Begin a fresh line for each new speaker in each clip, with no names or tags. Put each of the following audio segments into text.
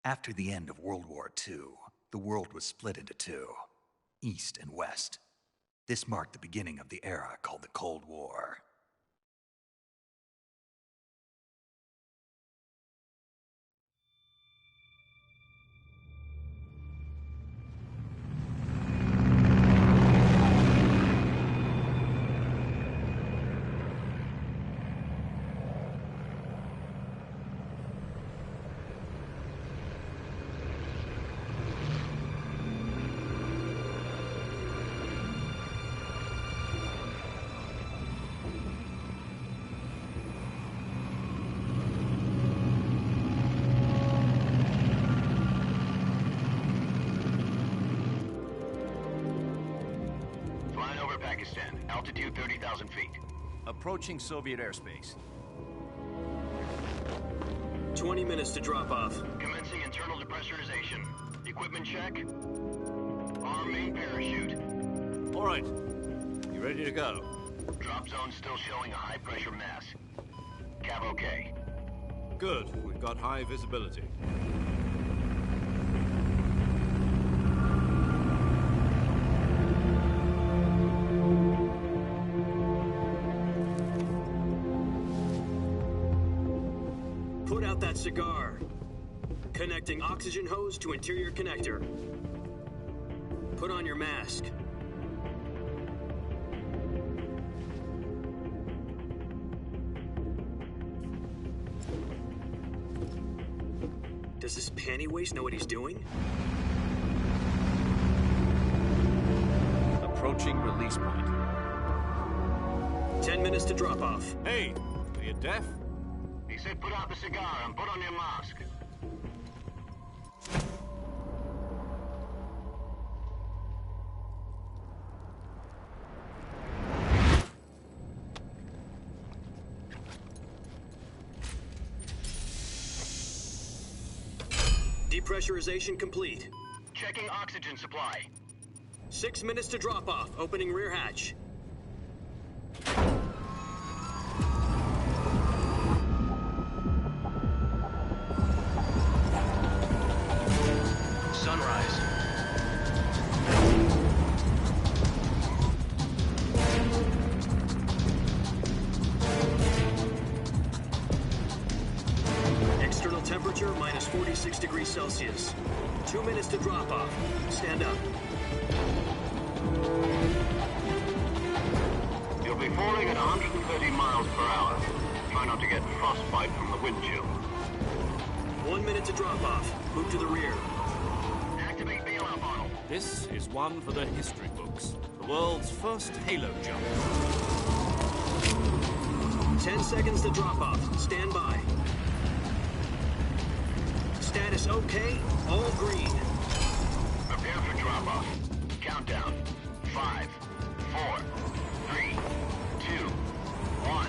After the end of World War II, the world was split into two, East and West. This marked the beginning of the era called the Cold War.
Pakistan, altitude 30,000 feet.
Approaching Soviet airspace.
20 minutes to drop off.
Commencing internal depressurization. Equipment check. Arm main parachute.
All right. You ready to go?
Drop zone still showing a high pressure mass. Cav okay.
Good. We've got high visibility.
Put out that cigar. Connecting oxygen hose to interior connector. Put on your mask. Does this panty waste know what he's doing?
Approaching release point.
10 minutes to drop off.
Hey, are you deaf?
He said put out the cigar and put on your mask.
Depressurization complete.
Checking oxygen supply.
6 minutes to drop off. Opening rear hatch.
Sunrise.
External temperature minus 46 degrees Celsius. 2 minutes to drop off. Stand up.
You'll be falling at 130 miles per hour. Try not to get frostbite from the wind chill.
1 minute to drop off. Move to the rear.
Activate bailout model.
This is one for the history books. The world's first halo jump.
10 seconds to drop off. Stand by. Status okay. All green.
Prepare for drop-off. Countdown. 5, 4, 3, 2, 1.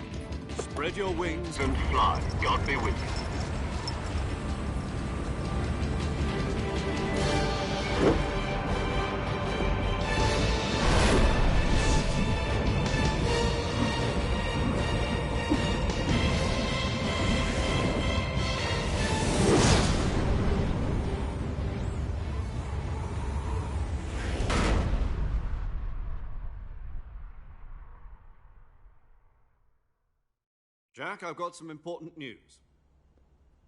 Spread your wings.
And fly. God be with you.
Jack, I've got some important news.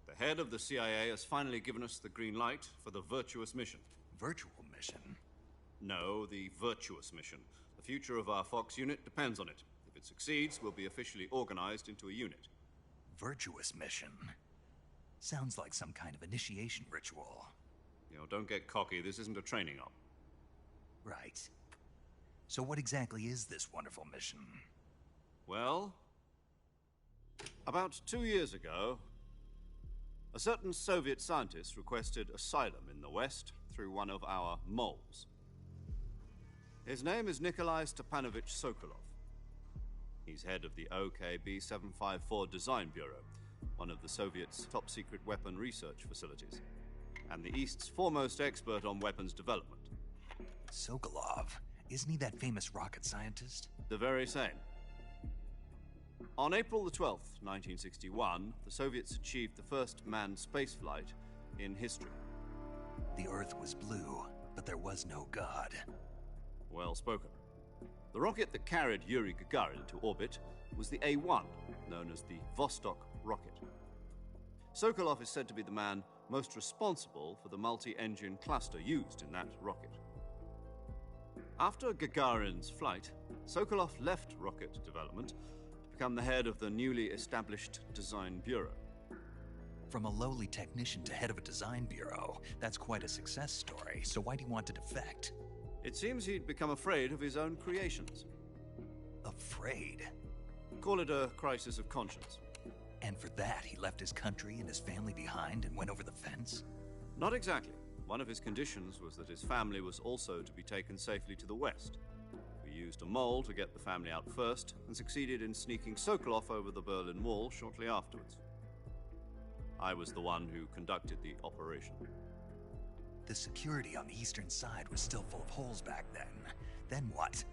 The head of the CIA has finally given us the green light for the Virtuous mission.
Virtual mission?
No, the Virtuous mission. The future of our Fox unit depends on it. If it succeeds, we'll be officially organized into a unit.
Virtuous mission? Sounds like some kind of initiation ritual.
You know, don't get cocky. This isn't a training op.
Right. So what exactly is this wonderful mission?
Well, about 2 years ago, a certain Soviet scientist requested asylum in the West through one of our moles. His name is Nikolai Stepanovich Sokolov. He's head of the OKB-754 Design Bureau, one of the Soviets' top-secret weapon research facilities, and the East's foremost expert on weapons development.
Sokolov? Isn't he that famous rocket scientist?
The very same. On April the 12th, 1961, the Soviets achieved the first manned spaceflight in history.
The Earth was blue, but there was no God.
Well spoken. The rocket that carried Yuri Gagarin into orbit was the A-1, known as the Vostok rocket. Sokolov is said to be the man most responsible for the multi-engine cluster used in that rocket. After Gagarin's flight, Sokolov left rocket development to become the head of the newly established Design Bureau.
From a lowly technician to head of a design bureau, that's quite a success story, so why do you want to defect?
It seems he'd become afraid of his own creations.
Afraid?
Call it a crisis of conscience.
And for that, he left his country and his family behind and went over the fence?
Not exactly. One of his conditions was that his family was also to be taken safely to the west. We used a mole to get the family out first and succeeded in sneaking Sokolov over the Berlin Wall shortly afterwards. I was the one who conducted the operation.
The security on the eastern side was still full of holes back then. Then what?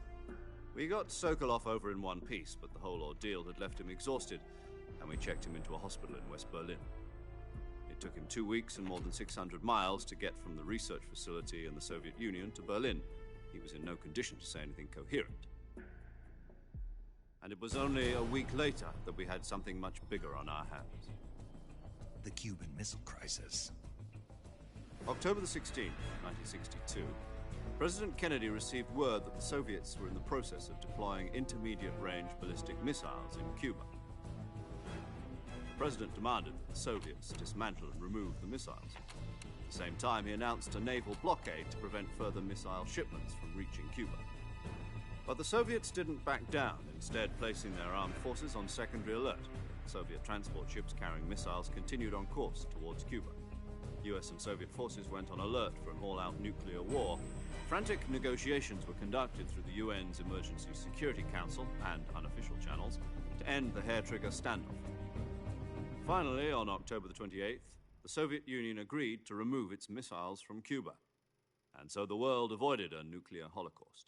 We got Sokolov over in one piece, but the whole ordeal had left him exhausted, and we checked him into a hospital in West Berlin. It took him 2 weeks and more than 600 miles to get from the research facility in the Soviet Union to Berlin. He was in no condition to say anything coherent. And it was only a week later that we had something much bigger on our hands.
The Cuban Missile Crisis.
October the 16th, 1962, President Kennedy received word that the Soviets were in the process of deploying intermediate-range ballistic missiles in Cuba. The President demanded that the Soviets dismantle and remove the missiles. At the same time, he announced a naval blockade to prevent further missile shipments from reaching Cuba. But the Soviets didn't back down, instead placing their armed forces on secondary alert. Soviet transport ships carrying missiles continued on course towards Cuba. US and Soviet forces went on alert for an all-out nuclear war. Frantic negotiations were conducted through the UN's Emergency Security Council and unofficial channels to end the hair-trigger standoff. Finally, on October the 28th, the Soviet Union agreed to remove its missiles from Cuba, and so the world avoided a nuclear holocaust.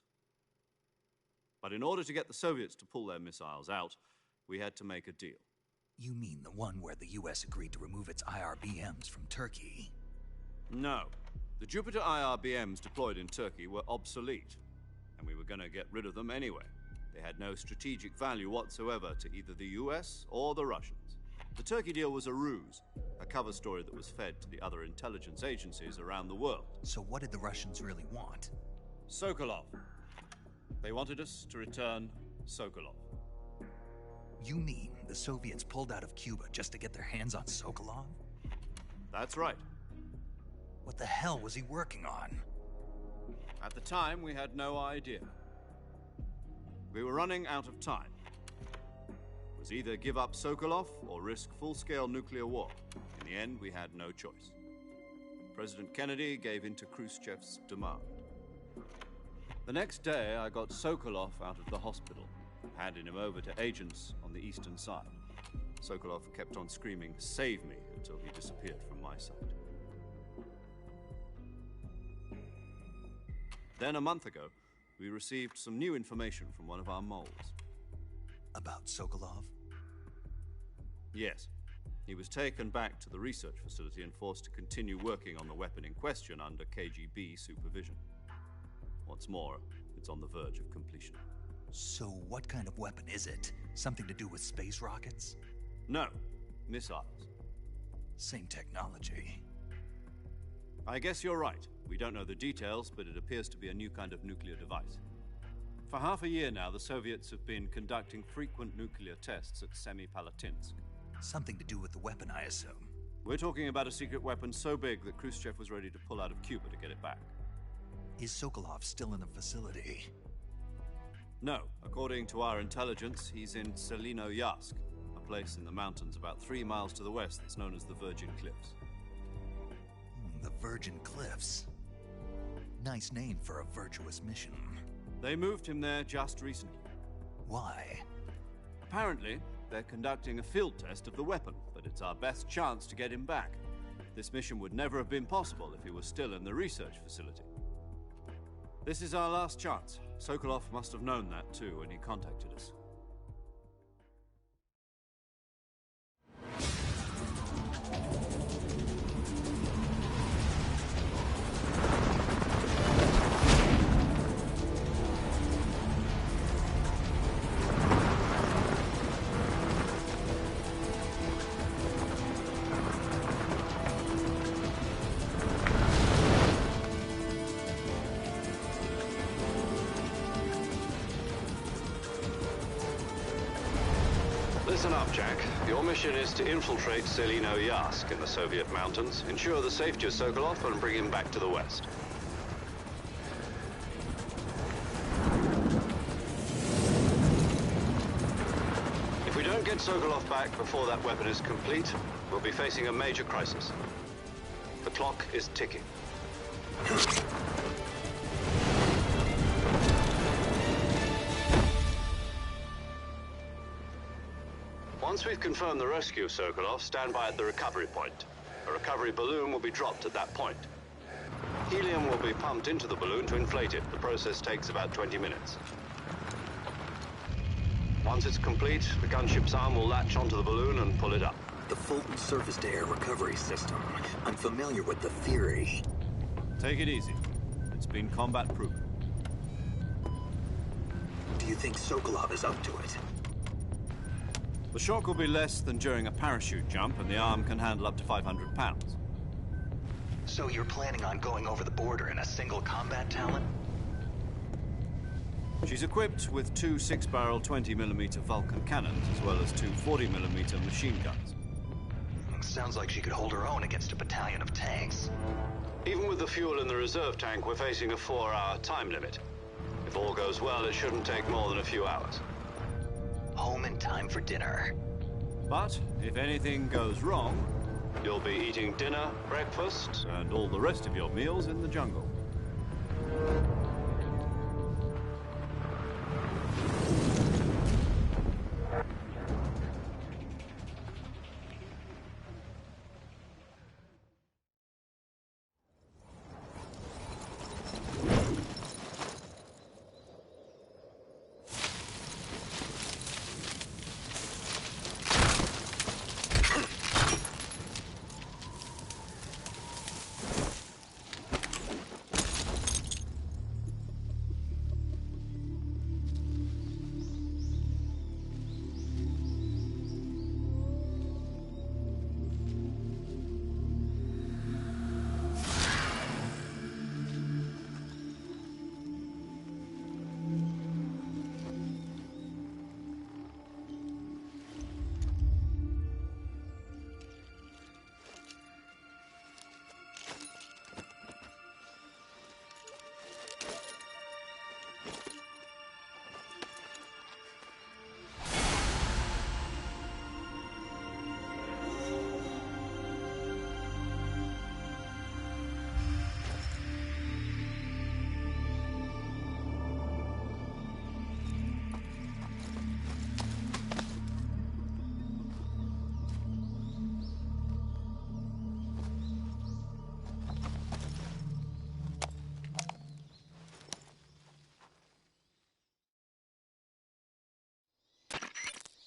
But in order to get the Soviets to pull their missiles out, we had to make a deal.
You mean the one where the US agreed to remove its IRBMs from Turkey?
No. The Jupiter IRBMs deployed in Turkey were obsolete, and we were going to get rid of them anyway. They had no strategic value whatsoever to either the US or the Russians. The Turkey deal was a ruse, a cover story that was fed to the other intelligence agencies around the world.
So what did the Russians really want?
Sokolov. They wanted us to return Sokolov.
You mean the Soviets pulled out of Cuba just to get their hands on Sokolov?
That's right.
What the hell was he working on?
At the time, we had no idea. We were running out of time. It was either give up Sokolov or risk full-scale nuclear war. In the end, we had no choice. President Kennedy gave in to Khrushchev's demand. The next day, I got Sokolov out of the hospital, handing him over to agents on the eastern side. Sokolov kept on screaming, "Save me," until he disappeared from my sight. Then, a month ago, we received some new information from one of our moles.
About Sokolov?
Yes. He was taken back to the research facility and forced to continue working on the weapon in question under KGB supervision. What's more, it's on the verge of completion.
So what kind of weapon is it? Something to do with space rockets?
No, missiles.
Same technology.
I guess you're right. We don't know the details, but it appears to be a new kind of nuclear device. For half a year now, the Soviets have been conducting frequent nuclear tests at Semipalatinsk.
Something to do with the weapon, I assume.
We're talking about a secret weapon so big that Khrushchev was ready to pull out of Cuba to get it back.
Is Sokolov still in the facility?
No. According to our intelligence, he's in Selinoyarsk, a place in the mountains about 3 miles to the west that's known as the Virgin Cliffs.
The Virgin Cliffs. Nice name for a virtuous mission.
They moved him there just recently.
Why?
Apparently, they're conducting a field test of the weapon, but it's our best chance to get him back. This mission would never have been possible if he was still in the research facility. This is our last chance. Sokolov must have known that too when he contacted us. Listen up, Jack. Your mission is to infiltrate Selino Yask in the Soviet mountains, ensure the safety of Sokolov, and bring him back to the West. If we don't get Sokolov back before that weapon is complete, we'll be facing a major crisis. The clock is ticking. Once we've confirmed the rescue of Sokolov, stand by at the recovery point. A recovery balloon will be dropped at that point. Helium will be pumped into the balloon to inflate it. The process takes about 20 minutes. Once it's complete, the gunship's arm will latch onto the balloon and pull it up.
The Fulton surface-to-air recovery system. I'm familiar with the theory.
Take it easy. It's been combat-proven.
Do you think Sokolov is up to it?
The shock will be less than during a parachute jump, and the arm can handle up to 500 pounds.
So you're planning on going over the border in a single combat talon?
She's equipped with two 6-barrel 20mm Vulcan cannons, as well as two 40mm machine guns.
Sounds like she could hold her own against a battalion of tanks.
Even with the fuel in the reserve tank, we're facing a 4-hour time limit. If all goes well, it shouldn't take more than a few hours.
Home in time for dinner.
But if anything goes wrong, you'll be eating dinner, breakfast, and all the rest of your meals in the jungle.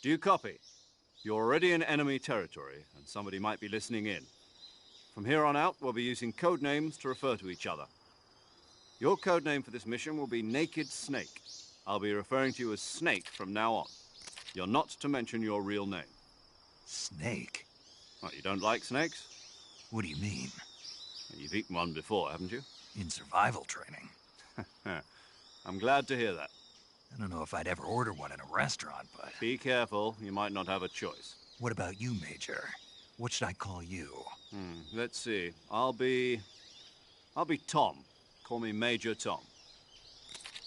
Do you copy? You're already in enemy territory, and somebody might be listening in. From here on out, we'll be using code names to refer to each other. Your code name for this mission will be Naked Snake. I'll be referring to you as Snake from now on. You're not to mention your real name.
Snake?
What, you don't like snakes?
What do you mean?
You've eaten one before, haven't you?
In survival training.
I'm glad to hear that.
I don't know if I'd ever order one in a restaurant, but...
Be careful, you might not have a choice.
What about you, Major? What should I call you?
Let's see. I'll be Tom. Call me Major Tom.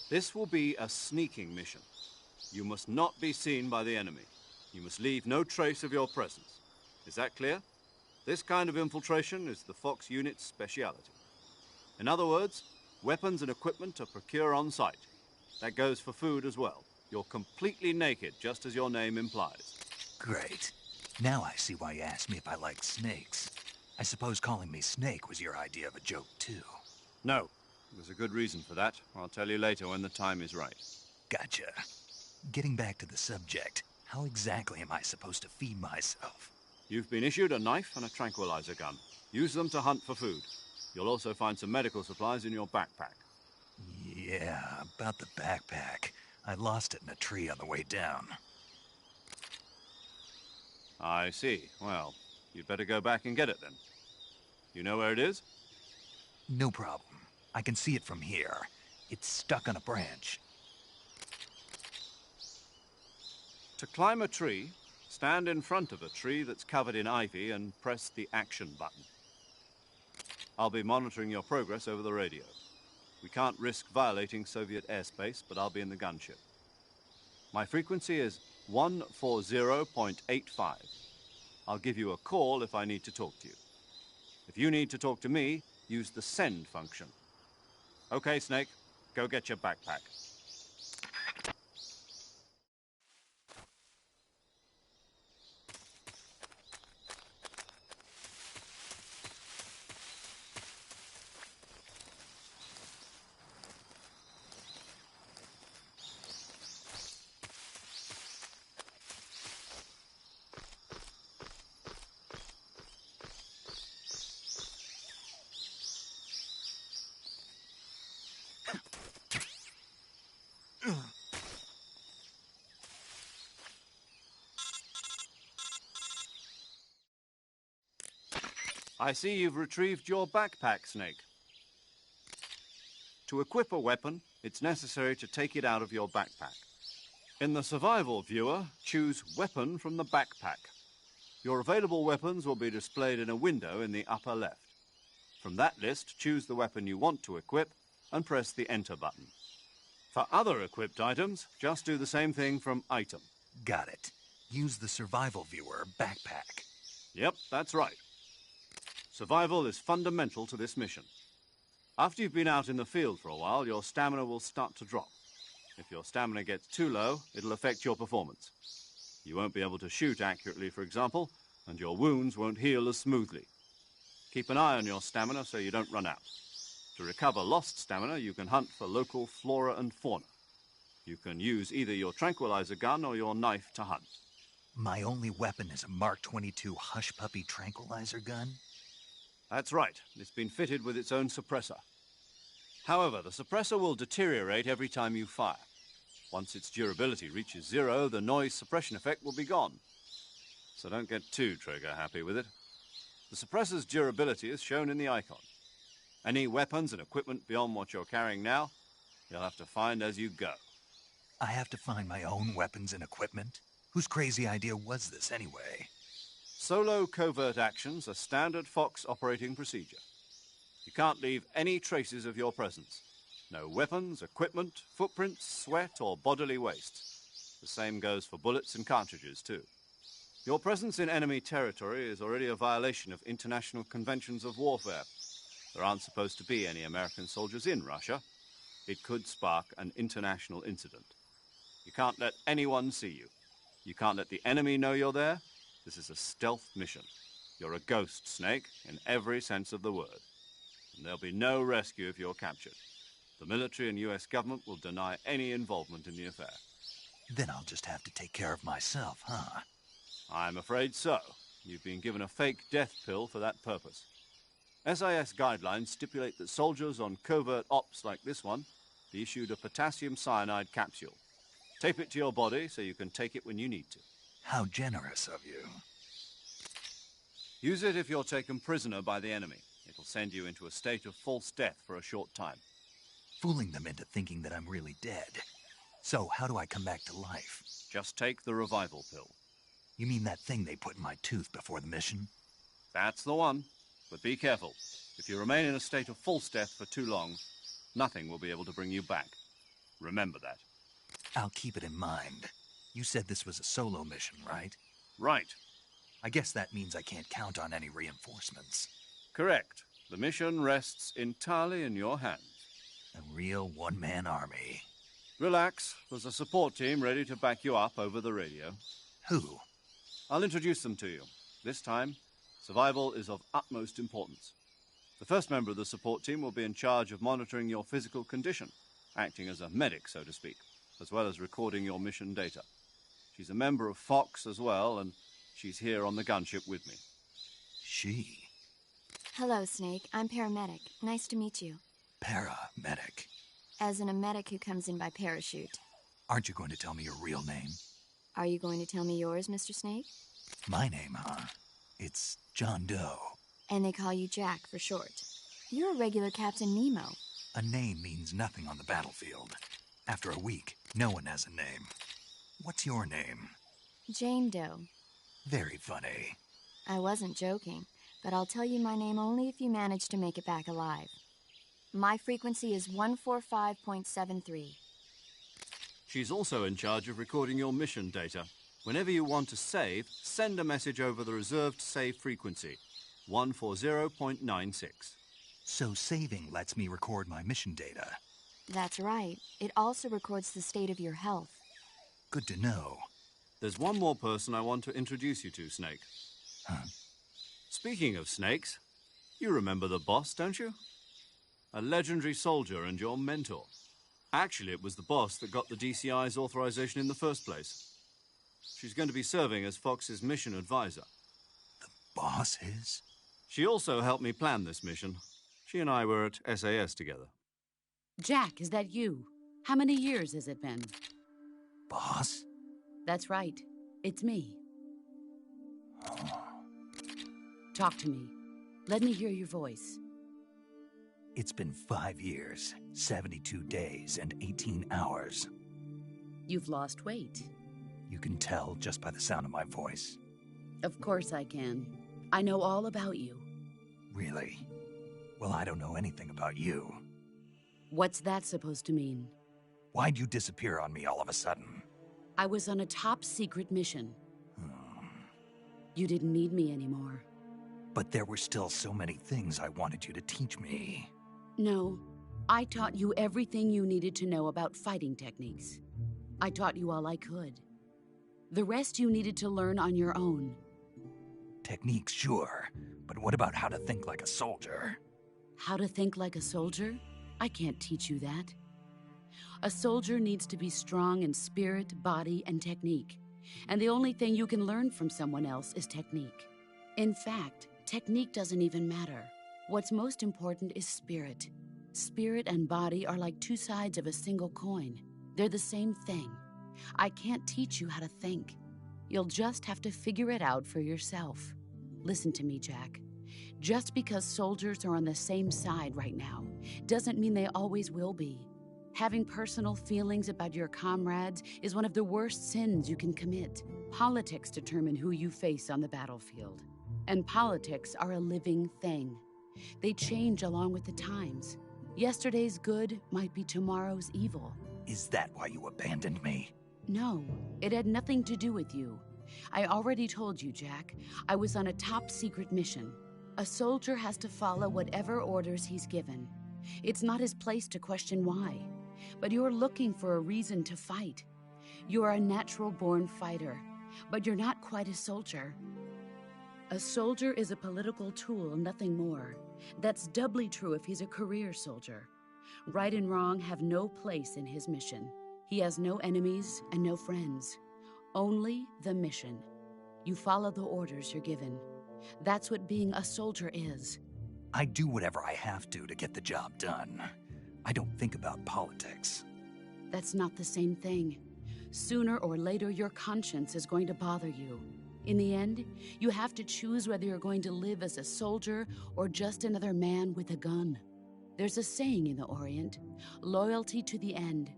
This will be a sneaking mission. You must not be seen by the enemy. You must leave no trace of your presence. Is that clear? This kind of infiltration is the Fox unit's speciality. In other words, weapons and equipment are procured on site. That goes for food as well. You're completely naked, just as your name implies.
Great. Now I see why you asked me if I like snakes. I suppose calling me Snake was your idea of a joke, too.
No. There's a good reason for that. I'll tell you later when the time is right.
Gotcha. Getting back to the subject, how exactly am I supposed to feed myself?
You've been issued a knife and a tranquilizer gun. Use them to hunt for food. You'll also find some medical supplies in your backpack.
Yeah, about the backpack. I lost it in a tree on the way down.
I see. Well, you'd better go back and get it then. You know where it is?
No problem. I can see it from here. It's stuck on a branch.
To climb a tree, Stand in front of a tree that's covered in ivy and press the action button. I'll be monitoring your progress over the radio. We can't risk violating Soviet airspace, but I'll be in the gunship. My frequency is 140.85. I'll give you a call if I need to talk to you. If you need to talk to me, use the send function. Okay, Snake, go get your backpack. I see you've retrieved your backpack, Snake. To equip a weapon, it's necessary to take it out of your backpack. In the survival viewer, choose Weapon from the backpack. Your available weapons will be displayed in a window in the upper left. From that list, choose the weapon you want to equip and press the Enter button. For other equipped items, just do the same thing from Item.
Got it. Use the survival viewer backpack.
Yep, that's right. Survival is fundamental to this mission. After you've been out in the field for a while, your stamina will start to drop. If your stamina gets too low, it'll affect your performance. You won't be able to shoot accurately, for example, and your wounds won't heal as smoothly. Keep an eye on your stamina so you don't run out. To recover lost stamina, you can hunt for local flora and fauna. You can use either your tranquilizer gun or your knife to hunt.
My only weapon is a Mark 22 Hush Puppy tranquilizer gun?
That's right. It's been fitted with its own suppressor. However, the suppressor will deteriorate every time you fire. Once its durability reaches 0, the noise suppression effect will be gone. So don't get too trigger-happy with it. The suppressor's durability is shown in the icon. Any weapons and equipment beyond what you're carrying now, you'll have to find as you go.
I have to find my own weapons and equipment? Whose crazy idea was this, anyway?
Solo covert actions are standard Fox operating procedure. You can't leave any traces of your presence. No weapons, equipment, footprints, sweat, or bodily waste. The same goes for bullets and cartridges, too. Your presence in enemy territory is already a violation of international conventions of warfare. There aren't supposed to be any American soldiers in Russia. It could spark an international incident. You can't let anyone see you. You can't let the enemy know you're there. This is a stealth mission. You're a ghost, Snake, in every sense of the word. And there'll be no rescue if you're captured. The military and U.S. government will deny any involvement in the affair.
Then I'll just have to take care of myself, huh?
I'm afraid so. You've been given a fake death pill for that purpose. SIS guidelines stipulate that soldiers on covert ops like this one be issued a potassium cyanide capsule. Tape it to your body so you can take it when you need to.
How generous of you.
Use it if you're taken prisoner by the enemy. It'll send you into a state of false death for a short time.
Fooling them into thinking that I'm really dead. So, how do I come back to life?
Just take the revival pill.
You mean that thing they put in my tooth before the mission?
That's the one. But be careful. If you remain in a state of false death for too long, nothing will be able to bring you back. Remember that.
I'll keep it in mind. You said this was a solo mission, right?
Right.
I guess that means I can't count on any reinforcements.
Correct. The mission rests entirely in your hands.
A real one-man army.
Relax. There's a support team ready to back you up over the radio.
Who?
I'll introduce them to you. This time, survival is of utmost importance. The first member of the support team will be in charge of monitoring your physical condition, acting as a medic, so to speak, as well as recording your mission data. She's a member of Fox as well, and she's here on the gunship with me.
She?
Hello, Snake. I'm paramedic. Nice to meet you.
Paramedic.
As in a medic who comes in by parachute.
Aren't you going to tell me your real name?
Are you going to tell me yours, Mr. Snake?
My name, huh? It's John Doe.
And they call you Jack for short. You're a regular Captain Nemo.
A name means nothing on the battlefield. After a week, no one has a name. What's your name?
Jane Doe.
Very funny.
I wasn't joking, but I'll tell you my name only if you manage to make it back alive. My frequency is 145.73.
She's also in charge of recording your mission data. Whenever you want to save, send a message over the reserved save frequency, 140.96.
So saving lets me record my mission data.
That's right. It also records the state of your health.
Good to know.
There's one more person I want to introduce you to, Snake.
Huh?
Speaking of snakes, you remember the boss, don't you? A legendary soldier and your mentor. Actually, it was the boss that got the DCI's authorization in the first place. She's going to be serving as Fox's mission advisor.
The boss is?
She also helped me plan this mission. She and I were at SAS together.
Jack, is that you? How many years has it been?
Boss?
That's right. It's me. Talk to me. Let me hear your voice.
It's been 5 years, 72 days, and 18 hours.
You've lost weight.
You can tell just by the sound of my voice.
Of course I can. I know all about you.
Really? Well, I don't know anything about you.
What's that supposed to mean?
Why'd you disappear on me all of a sudden?
I was on a top-secret mission. You didn't need me anymore.
But there were still so many things I wanted you to teach me.
No, I taught you everything you needed to know about fighting techniques. I taught you all I could. The rest you needed to learn on your own.
Techniques, sure. But what about how to think like a soldier?
How to think like a soldier? I can't teach you that. A soldier needs to be strong in spirit, body, and technique. And the only thing you can learn from someone else is technique. In fact, technique doesn't even matter. What's most important is spirit. Spirit and body are like two sides of a single coin. They're the same thing. I can't teach you how to think. You'll just have to figure it out for yourself. Listen to me, Jack. Just because soldiers are on the same side right now doesn't mean they always will be. Having personal feelings about your comrades is one of the worst sins you can commit. Politics determine who you face on the battlefield. And politics are a living thing. They change along with the times. Yesterday's good might be tomorrow's evil.
Is that why you abandoned me?
No, it had nothing to do with you. I already told you, Jack. I was on a top-secret mission. A soldier has to follow whatever orders he's given. It's not his place to question why. But you're looking for a reason to fight. You're a natural-born fighter, but you're not quite a soldier. A soldier is a political tool, nothing more. That's doubly true if he's a career soldier. Right and wrong have no place in his mission. He has no enemies and no friends. Only the mission. You follow the orders you're given. That's what being a soldier is.
I do whatever I have to get the job done. I don't think about politics.
That's not the same thing. Sooner or later, your conscience is going to bother you. In the end, you have to choose whether you're going to live as a soldier or just another man with a gun. There's a saying in the Orient, loyalty to the end.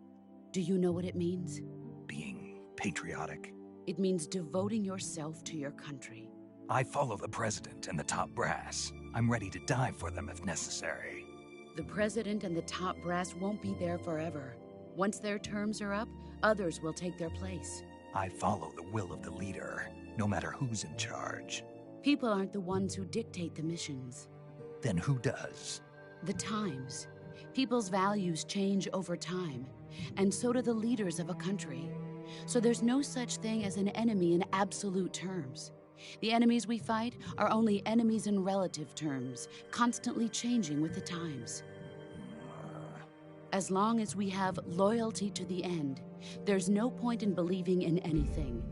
Do you know what it means?
Being patriotic.
It means devoting yourself to your country.
I follow the president and the top brass. I'm ready to die for them if necessary.
The president and the top brass won't be there forever. Once their terms are up, others will take their place.
I follow the will of the leader, no matter who's in charge.
People aren't the ones who dictate the missions.
Then who does?
The times. People's values change over time, and so do the leaders of a country. So there's no such thing as an enemy in absolute terms. The enemies we fight are only enemies in relative terms, constantly changing with the times. As long as we have loyalty to the end, there's no point in believing in anything,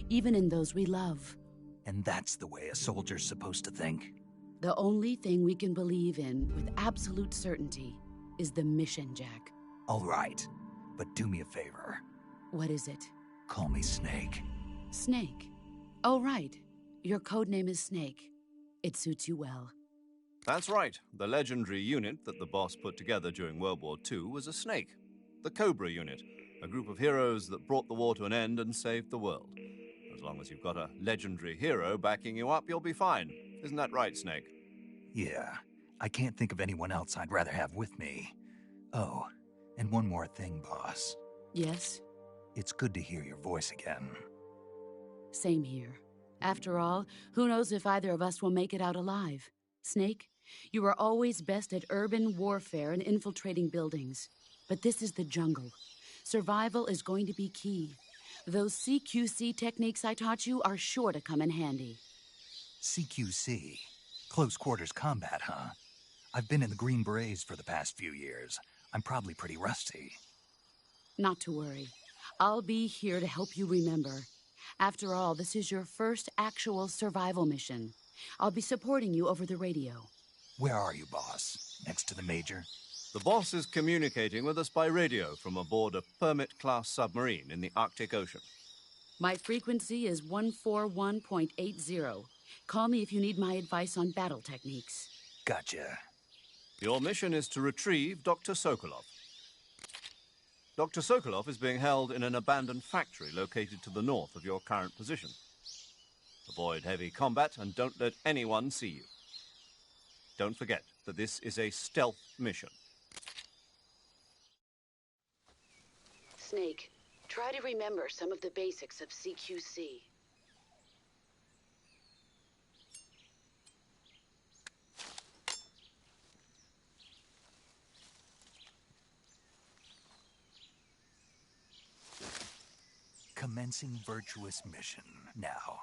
even in those we love.
And that's the way a soldier's supposed to think?
The only thing we can believe in with absolute certainty is the mission, Jack.
All right, but do me a favor.
What is it?
Call me Snake.
Snake? Oh, right. Your codename is Snake. It suits you well.
That's right. The legendary unit that the boss put together during World War II was a snake. The Cobra unit, a group of heroes that brought the war to an end and saved the world. As long as you've got a legendary hero backing you up, you'll be fine. Isn't that right, Snake?
Yeah, I can't think of anyone else I'd rather have with me. Oh, and one more thing, boss.
Yes?
It's good to hear your voice again.
Same here. After all, who knows if either of us will make it out alive? Snake, you are always best at urban warfare and infiltrating buildings. But this is the jungle. Survival is going to be key. Those CQC techniques I taught you are sure to come in handy.
CQC? Close quarters combat, huh? I've been in the Green Berets for the past few years. I'm probably pretty rusty.
Not to worry. I'll be here to help you remember. After all, this is your first actual survival mission. I'll be supporting you over the radio.
Where are you, boss? Next to the Major?
The boss is communicating with us by radio from aboard a Permit-class submarine in the Arctic Ocean.
My frequency is 141.80. Call me if you need my advice on battle techniques.
Gotcha.
Your mission is to retrieve Dr. Sokolov. Dr. Sokolov is being held in an abandoned factory located to the north of your current position. Avoid heavy combat and don't let anyone see you. Don't forget that this is a stealth mission.
Snake, try to remember some of the basics of CQC.
Commencing virtuous mission now.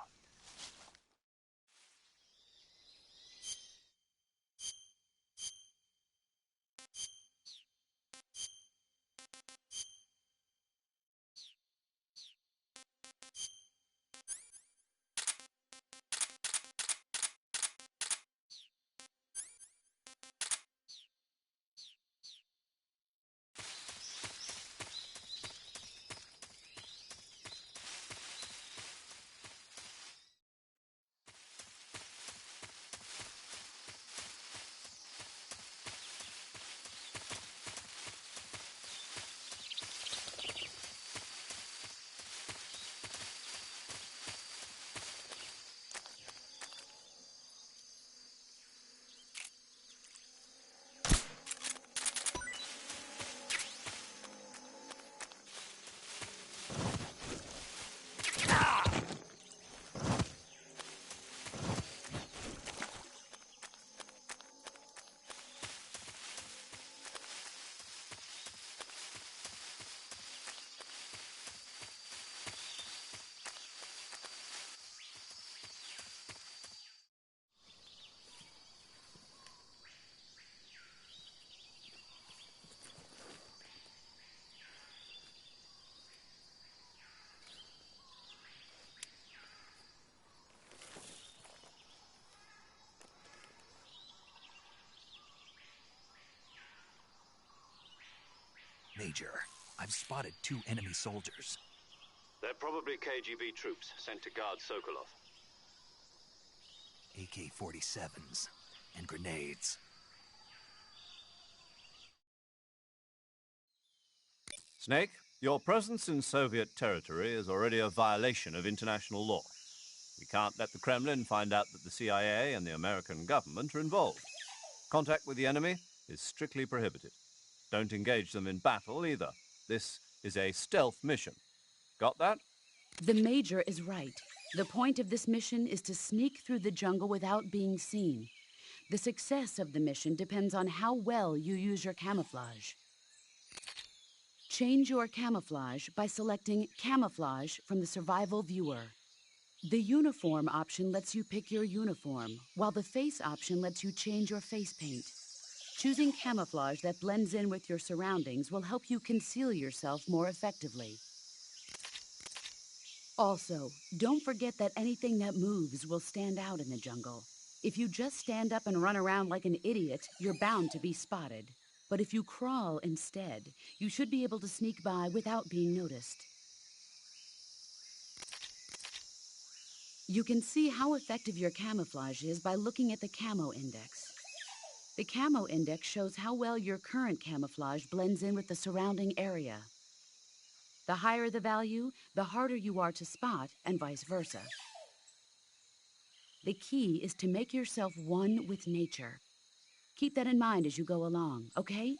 Major, I've spotted 2 enemy soldiers.
They're probably KGB troops sent to guard Sokolov.
AK-47s and grenades.
Snake, your presence in Soviet territory is already a violation of international law. We can't let the Kremlin find out that the CIA and the American government are involved. Contact with the enemy is strictly prohibited. Don't engage them in battle either. This is a stealth mission. Got that?
The Major is right. The point of this mission is to sneak through the jungle without being seen. The success of the mission depends on how well you use your camouflage. Change your camouflage by selecting Camouflage from the Survival Viewer. The Uniform option lets you pick your uniform, while the Face option lets you change your face paint. Choosing camouflage that blends in with your surroundings will help you conceal yourself more effectively. Also, don't forget that anything that moves will stand out in the jungle. If you just stand up and run around like an idiot, you're bound to be spotted. But if you crawl instead, you should be able to sneak by without being noticed. You can see how effective your camouflage is by looking at the Camo Index. The Camo Index shows how well your current camouflage blends in with the surrounding area. The higher the value, the harder you are to spot, and vice versa. The key is to make yourself one with nature. Keep that in mind as you go along, okay?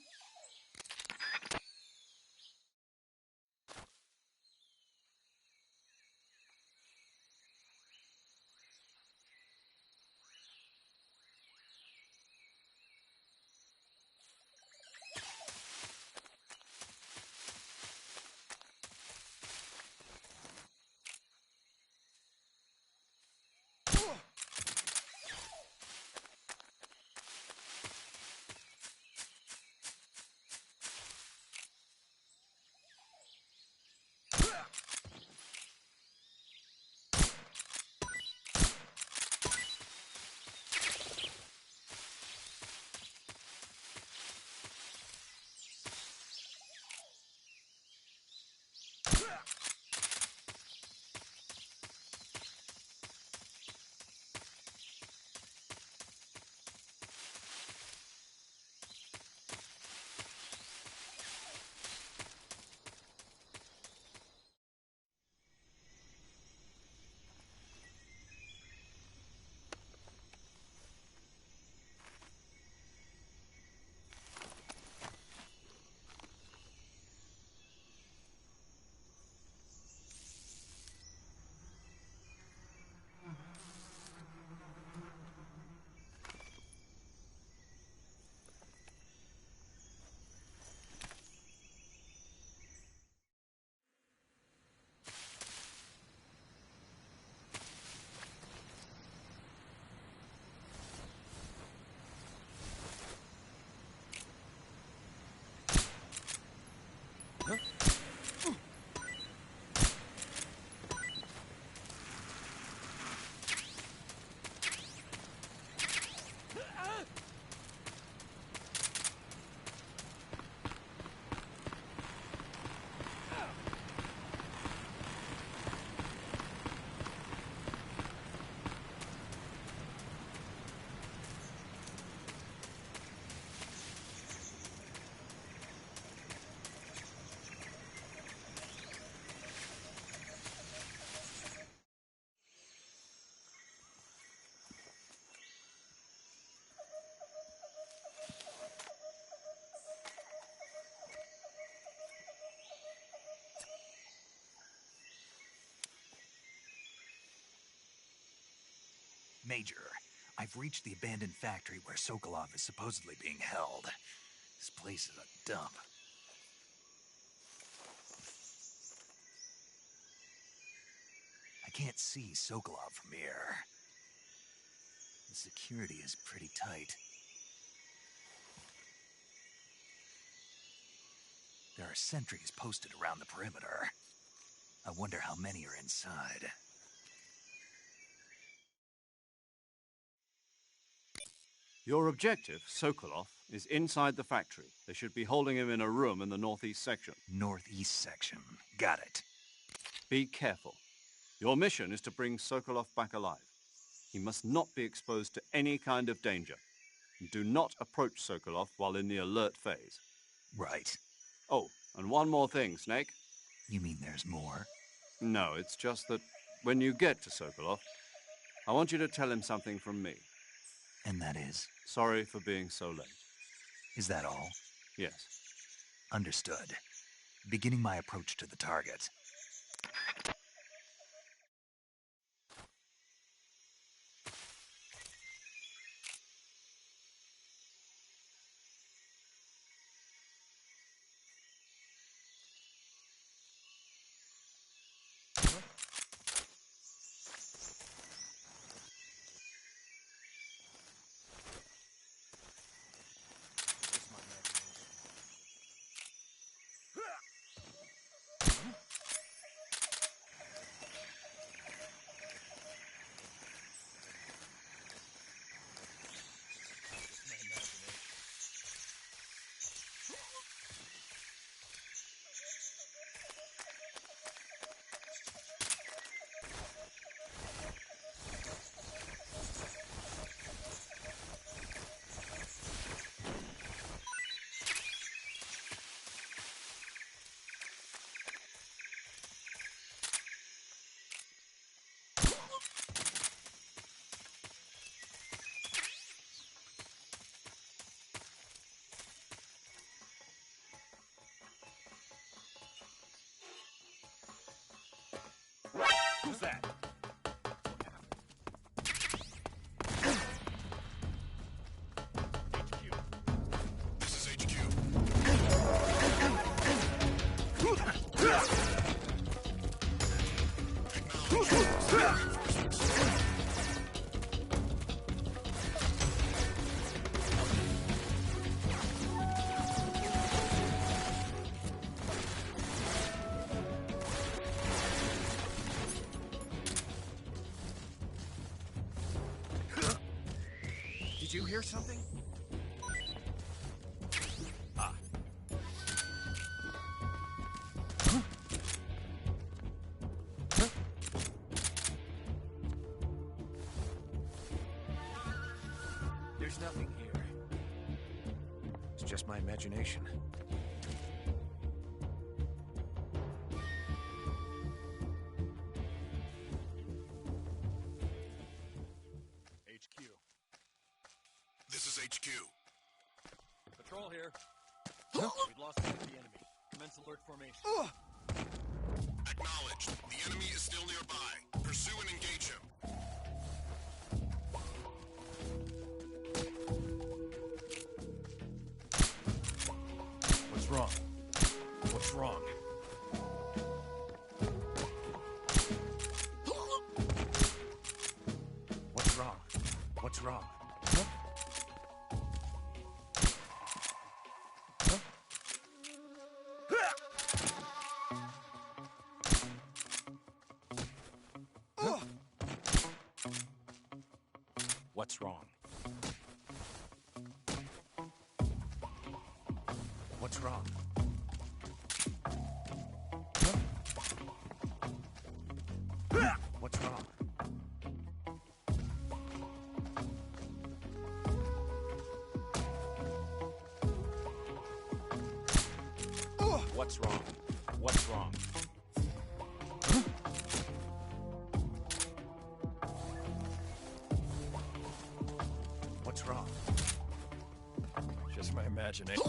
Major, I've reached the abandoned factory where Sokolov is supposedly being held. This place is a dump. I can't see Sokolov from here. The security is pretty tight. There are sentries posted around the perimeter. I wonder how many are inside.
Your objective, Sokolov, is inside the factory. They should be holding him in a room in the northeast section.
Northeast section. Got it.
Be careful. Your mission is to bring Sokolov back alive. He must not be exposed to any kind of danger. And do not approach Sokolov while in the alert phase.
Right.
Oh, and one more thing, Snake.
You mean there's more?
No, it's just that when you get to Sokolov, I want you to tell him something from me.
And that is?
Sorry for being so late.
Is that all?
Yes.
Understood. Beginning my approach to the target.
Did you hear something? Ah. Huh? Huh? There's nothing here. It's just my imagination. HQ.
This is HQ.
Patrol here. We've lost sight of the enemy. Commence alert formation.
Acknowledged. The enemy is still nearby. Pursue and engage him.
What's wrong? What's wrong? What's wrong? What's wrong? Huh? Huh? Huh? What's wrong? What's wrong? Huh? What's wrong? What's wrong? What's wrong? Huh? What's wrong? Just my imagination.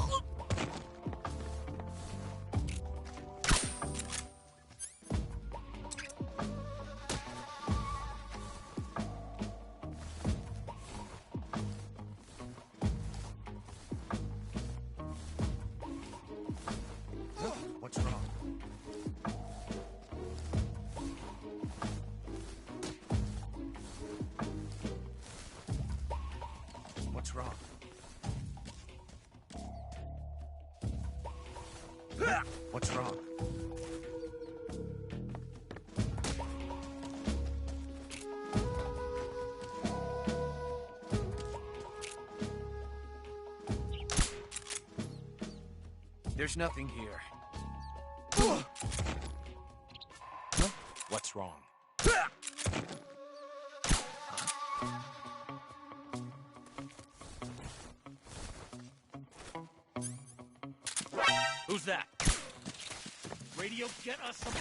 What's wrong? What's wrong? What's wrong? There's nothing here. Huh? What's wrong? Who's that? Radio, get us some...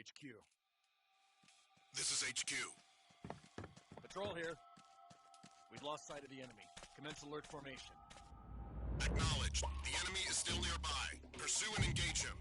HQ.
This is HQ.
Patrol here. We've lost sight of the enemy. Commence alert formation.
Acknowledged. The enemy is still nearby. Pursue and engage him.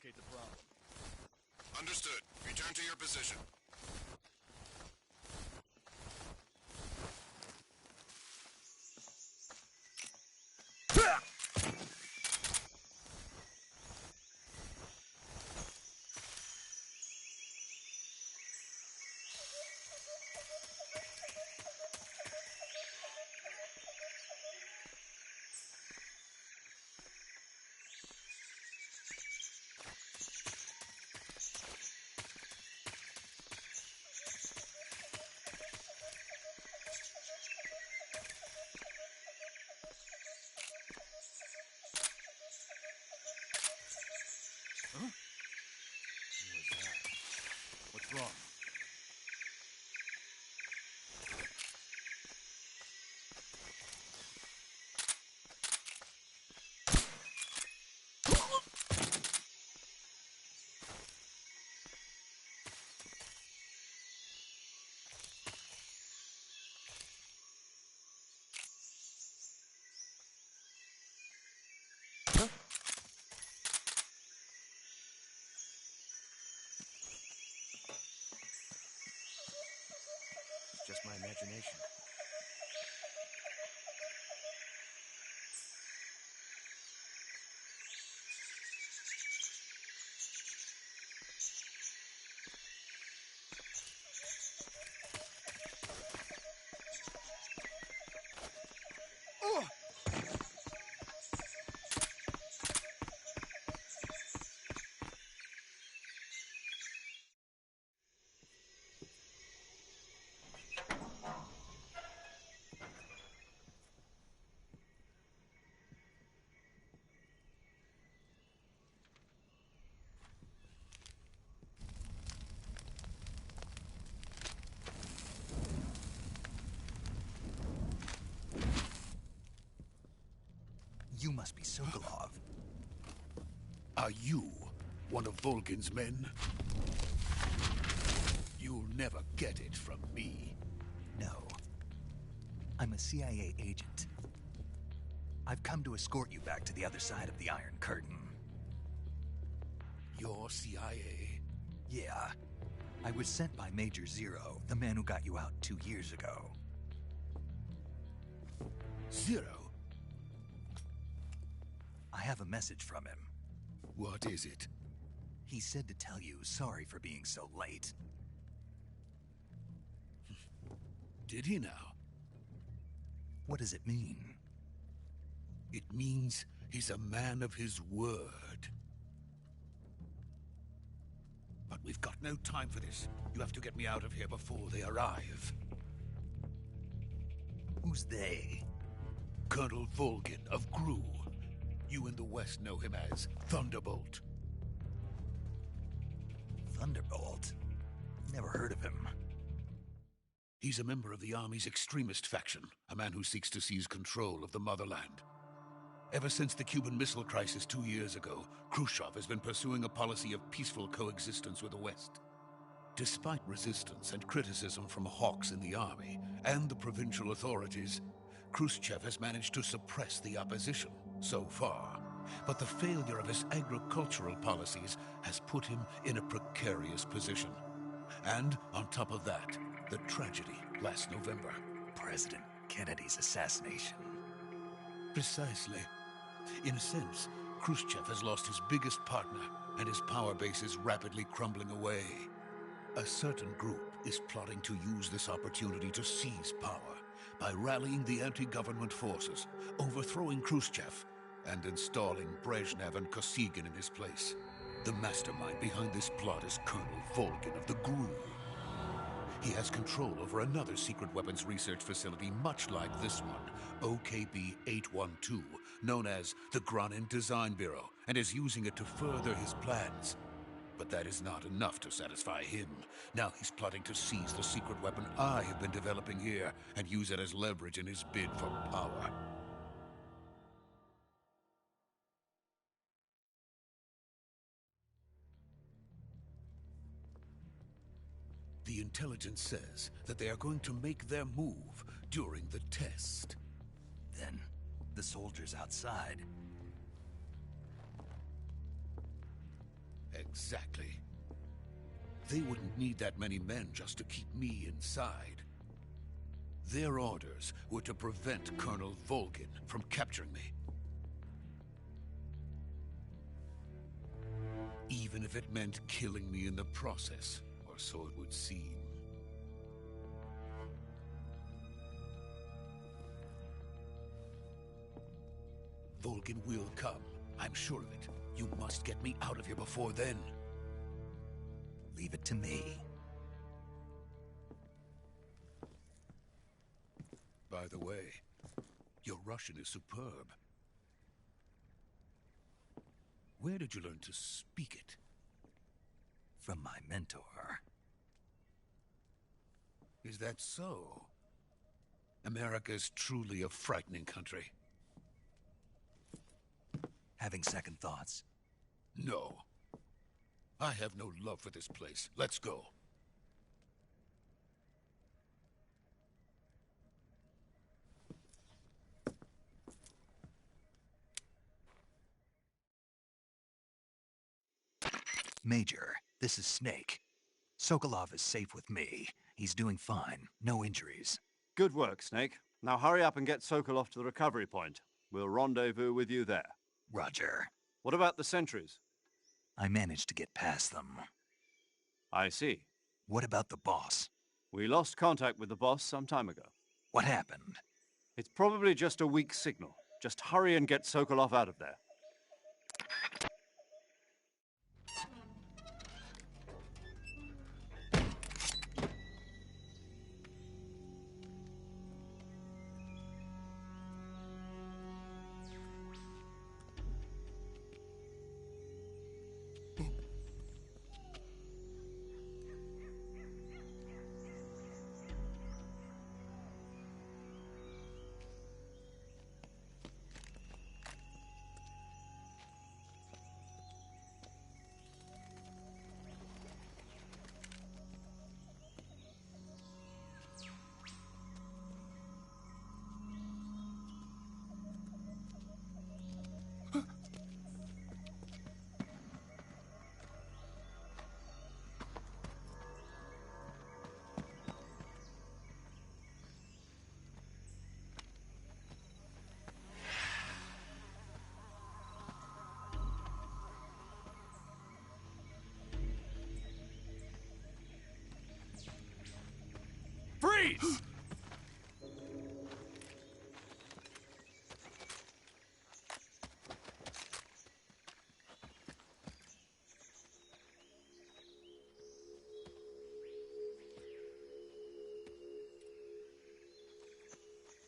locate the problem.
Understood. Return to your position.
Huh? Who was that? What's wrong? It's just my imagination.
You must be Sokolov.
Are you one of Volgin's men? You'll never get it from me.
No. I'm a CIA agent. I've come to escort you back to the other side of the Iron Curtain.
You're CIA?
Yeah. I was sent by Major Zero, the man who got you out 2 years ago.
Zero?
I have a message from him.
What is it?
He said to tell you sorry for being so late.
Did he now?
What does it mean?
It means he's a man of his word. But we've got no time for this. You have to get me out of here before they arrive.
Who's they?
Colonel Volgin of GRU. You in the West know him as Thunderbolt.
Thunderbolt? Never heard of him.
He's a member of the Army's extremist faction, a man who seeks to seize control of the motherland. Ever since the Cuban Missile Crisis 2 years ago, Khrushchev has been pursuing a policy of peaceful coexistence with the West. Despite resistance and criticism from hawks in the Army and the provincial authorities, Khrushchev has managed to suppress the opposition so far. But the failure of his agricultural policies has put him in a precarious position. And on top of that, the tragedy last November.
President Kennedy's assassination.
Precisely. In a sense, Khrushchev has lost his biggest partner, and his power base is rapidly crumbling away. A certain group is plotting to use this opportunity to seize power by rallying the anti-government forces, overthrowing Khrushchev, and installing Brezhnev and Kosygin in his place. The mastermind behind this plot is Colonel Volgin of the GRU. He has control over another secret weapons research facility much like this one, OKB-812, known as the Granin Design Bureau, and is using it to further his plans. But that is not enough to satisfy him. Now he's plotting to seize the secret weapon I have been developing here and use it as leverage in his bid for power. The intelligence says that they are going to make their move during the test.
Then, the soldiers outside.
Exactly. They wouldn't need that many men just to keep me inside. Their orders were to prevent Colonel Volgin from capturing me. Even if it meant killing me in the process, or so it would seem. Volgin will come. I'm sure of it. You must get me out of here before then.
Leave it to me.
By the way, your Russian is superb. Where did you learn to speak it?
From my mentor.
Is that so? America is truly a frightening country.
Having second thoughts?
No. I have no love for this place. Let's go.
Major, this is Snake. Sokolov is safe with me. He's doing fine. No injuries.
Good work, Snake. Now hurry up and get Sokolov to the recovery point. We'll rendezvous with you there.
Roger.
What about the sentries?
I managed to get past them.
I see.
What about the boss?
We lost contact with the boss some time ago.
What happened?
It's probably just a weak signal. Just hurry and get Sokolov out of there.
Freeze!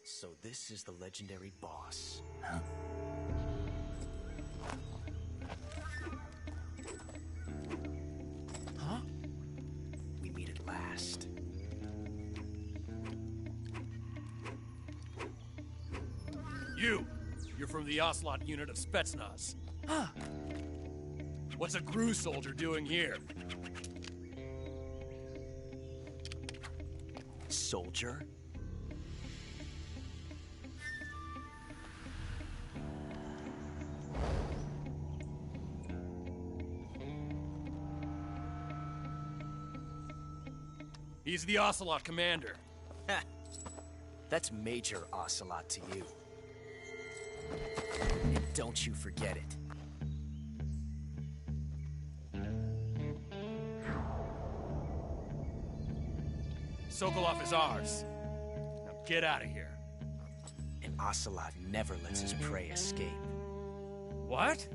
So this is the legendary boss.
Huh?
Huh? We meet at last.
You're from the Ocelot unit of Spetsnaz. Huh. What's a GRU soldier doing here?
Soldier?
He's the Ocelot commander.
Ha! That's Major Ocelot to you. And don't you forget it.
Sokolov is ours. Now get out of here.
And Ocelot never lets his prey escape.
What?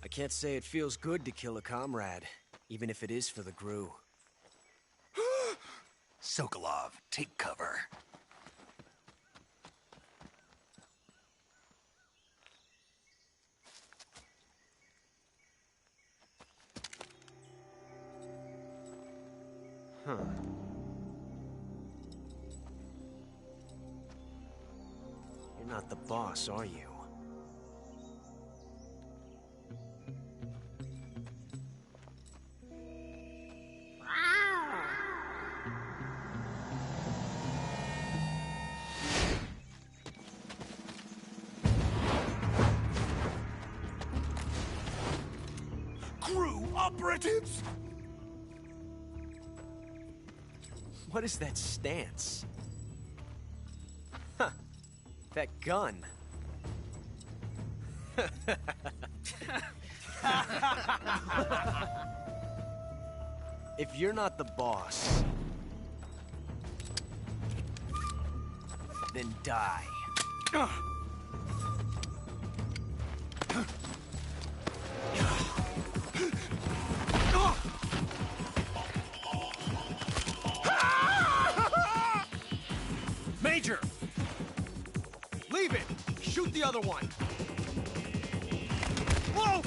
I can't say it feels good to kill a comrade, even if it is for the GRU.
Sokolov, take cover.
Huh. You're not the boss, are you?
GRU operatives!
What is that stance? Huh. That gun. If you're not the boss, then die.
Major! Leave it! Shoot the other one! Whoa!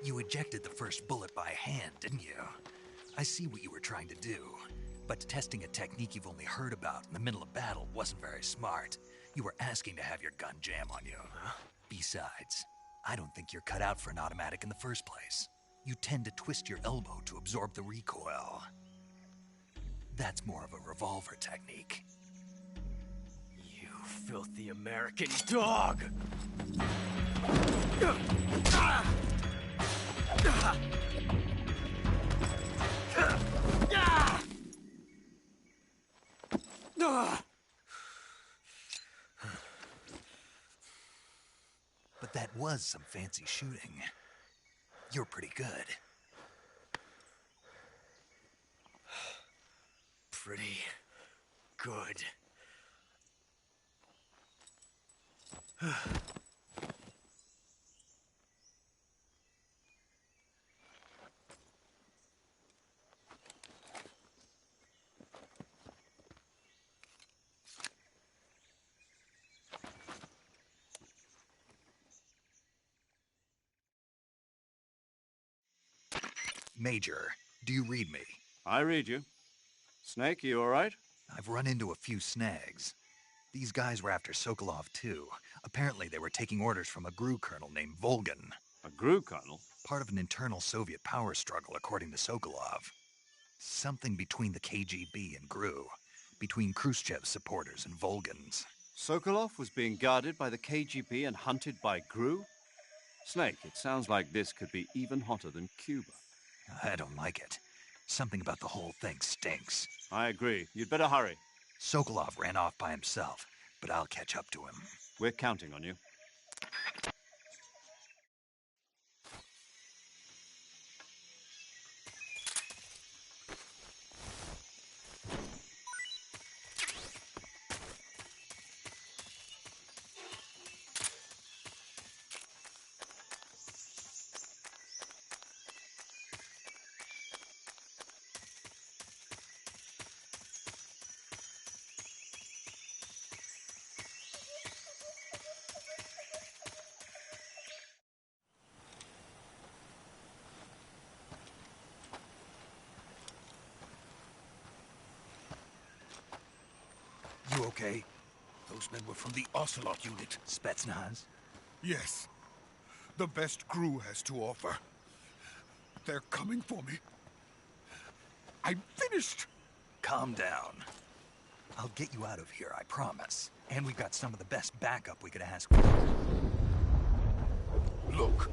You ejected the first bullet by hand, didn't you? I see what you were trying to do. But testing a technique you've only heard about in the middle of battle wasn't very smart. You were asking to have your gun jam on you. Huh? Besides, I don't think you're cut out for an automatic in the first place. You tend to twist your elbow to absorb the recoil. That's more of a revolver technique.
You filthy American dog!
But that was some fancy shooting. You're pretty good.
Pretty good.
Major, do you read me?
I read you. Snake, you all right?
I've run into a few snags. These guys were after Sokolov, too. Apparently they were taking orders from a GRU colonel named Volgin.
A GRU colonel?
Part of an internal Soviet power struggle, according to Sokolov. Something between the KGB and GRU. Between Khrushchev's supporters and Volgin's.
Sokolov was being guarded by the KGB and hunted by GRU? Snake, it sounds like this could be even hotter than Cuba.
I don't like it. Something about the whole thing stinks.
I agree. You'd better hurry.
Sokolov ran off by himself, but I'll catch up to him.
We're counting on you.
okay?
Those men were from the Ocelot unit.
Spetsnaz?
Yes. The best crew has to offer. They're coming for me. I'm finished!
Calm down. I'll get you out of here, I promise. And we've got some of the best backup we could ask for.
Look.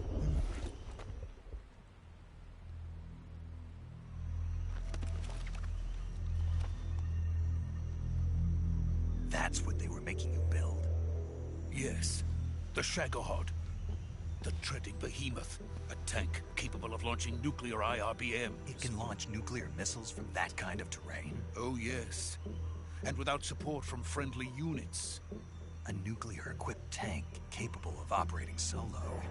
That's what they were making you build?
Yes. The Shagohod. The treading behemoth. A tank capable of launching nuclear IRBMs.
It can launch nuclear missiles from that kind of terrain?
Oh, yes. And without support from friendly units.
A nuclear-equipped tank capable of operating solo.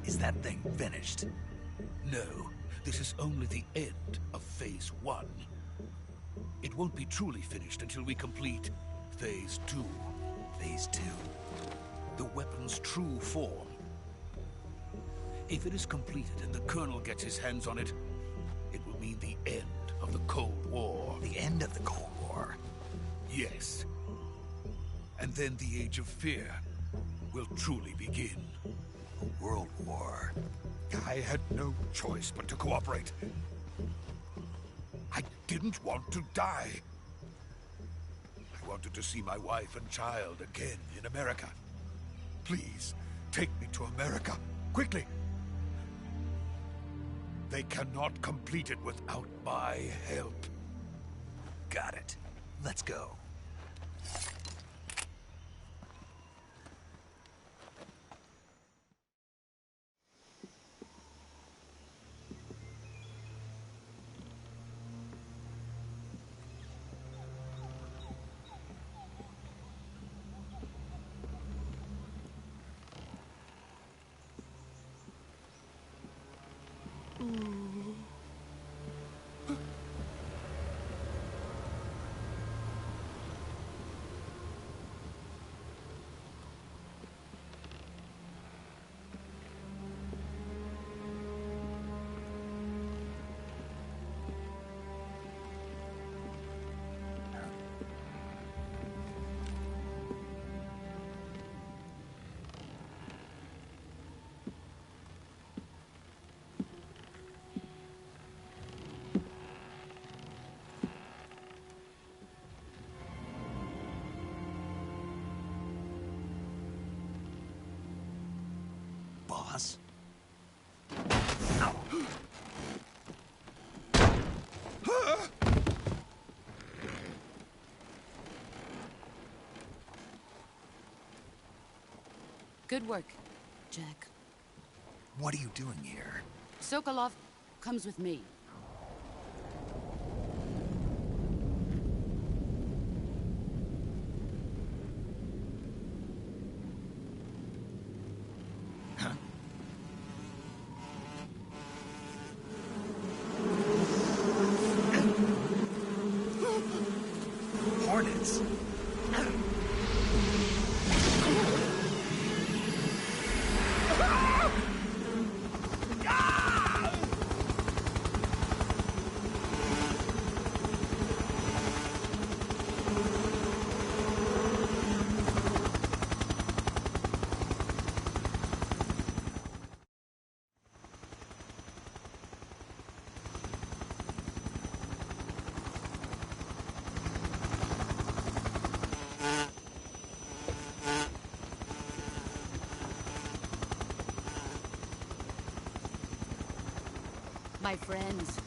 Is that thing finished?
No. This is only the end of Phase 1. It won't be truly finished until we complete Phase 2.
Phase 2?
The weapon's true form. If it is completed and the Colonel gets his hands on it, it will mean the end of the Cold War.
The end of the Cold War?
Yes. And then the Age of Fear will truly begin.
A world war.
I had no choice but to cooperate. I didn't want to die. I wanted to see my wife and child again in America. Please, take me to America, quickly. They cannot complete it without my help.
Got it. Let's go. Boss?
Good work, Jack.
What are you doing here?
Sokolov comes with me.
Hornets?
My friends,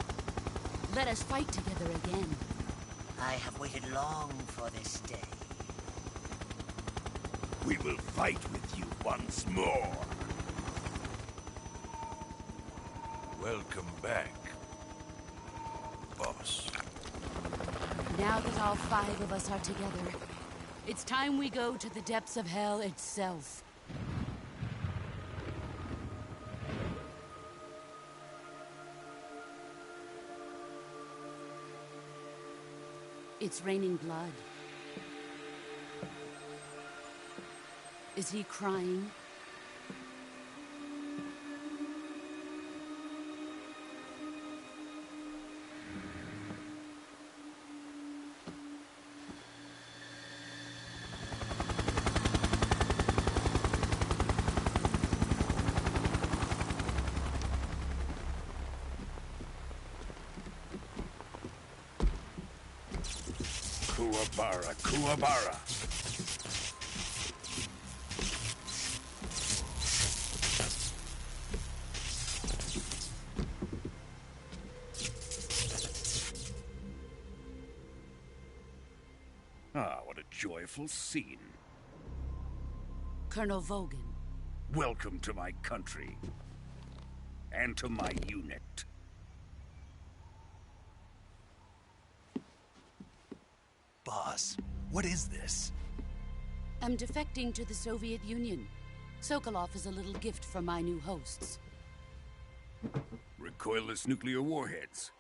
let us fight together again.
I have waited long for this day.
We will fight with you once more. Welcome back, boss.
Now that all 5 of us are together, it's time we go to the depths of hell itself. It's raining blood. Is he crying?
Kuwabara, Kuwabara. Ah, what a joyful scene.
Colonel Vogan.
Welcome to my country. And to my unit.
Boss, what is this?
I'm defecting to the Soviet Union. Sokolov is a little gift from my new hosts.
Recoilless nuclear warheads.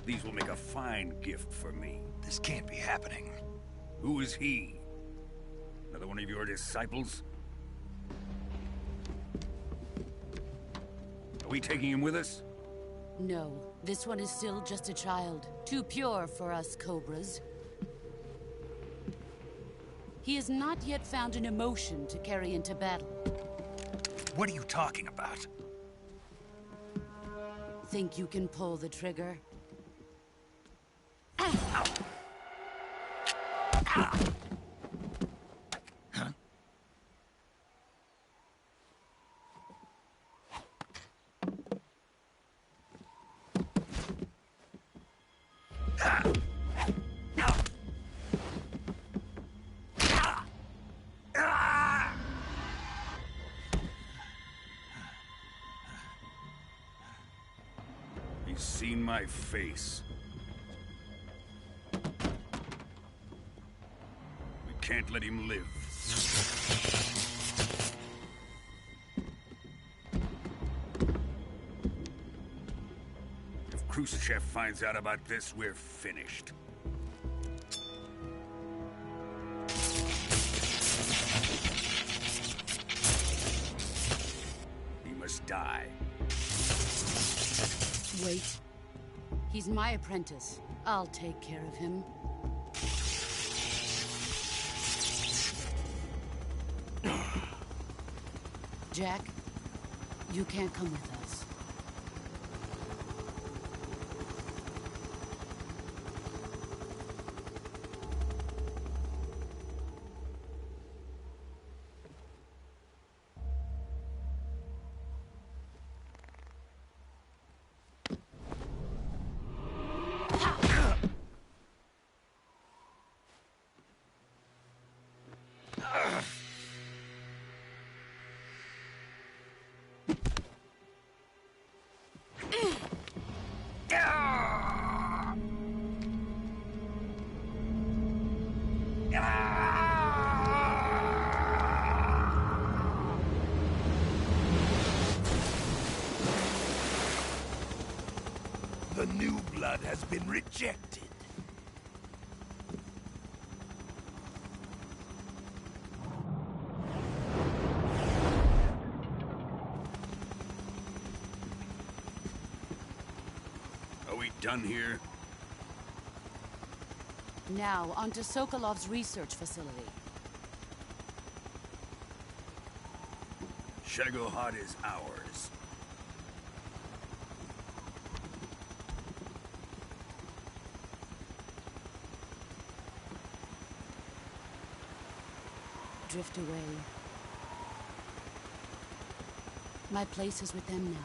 These will make a fine gift for me.
This can't be happening.
Who is he? Another one of your disciples? Are we taking him with us?
No, this one is still just a child. Too pure for us Cobras. He has not yet found an emotion to carry into battle.
What are you talking about?
Think you can pull the trigger?
He's seen my face. We can't let him live. If Khrushchev finds out about this, we're finished. He must die.
Wait. He's my apprentice. I'll take care of him. Jack, you can't come with us.
The new blood has been rejected. Are we done here?
Now, onto Sokolov's research facility.
Shagohod is ours.
Drift away. My place is with them now.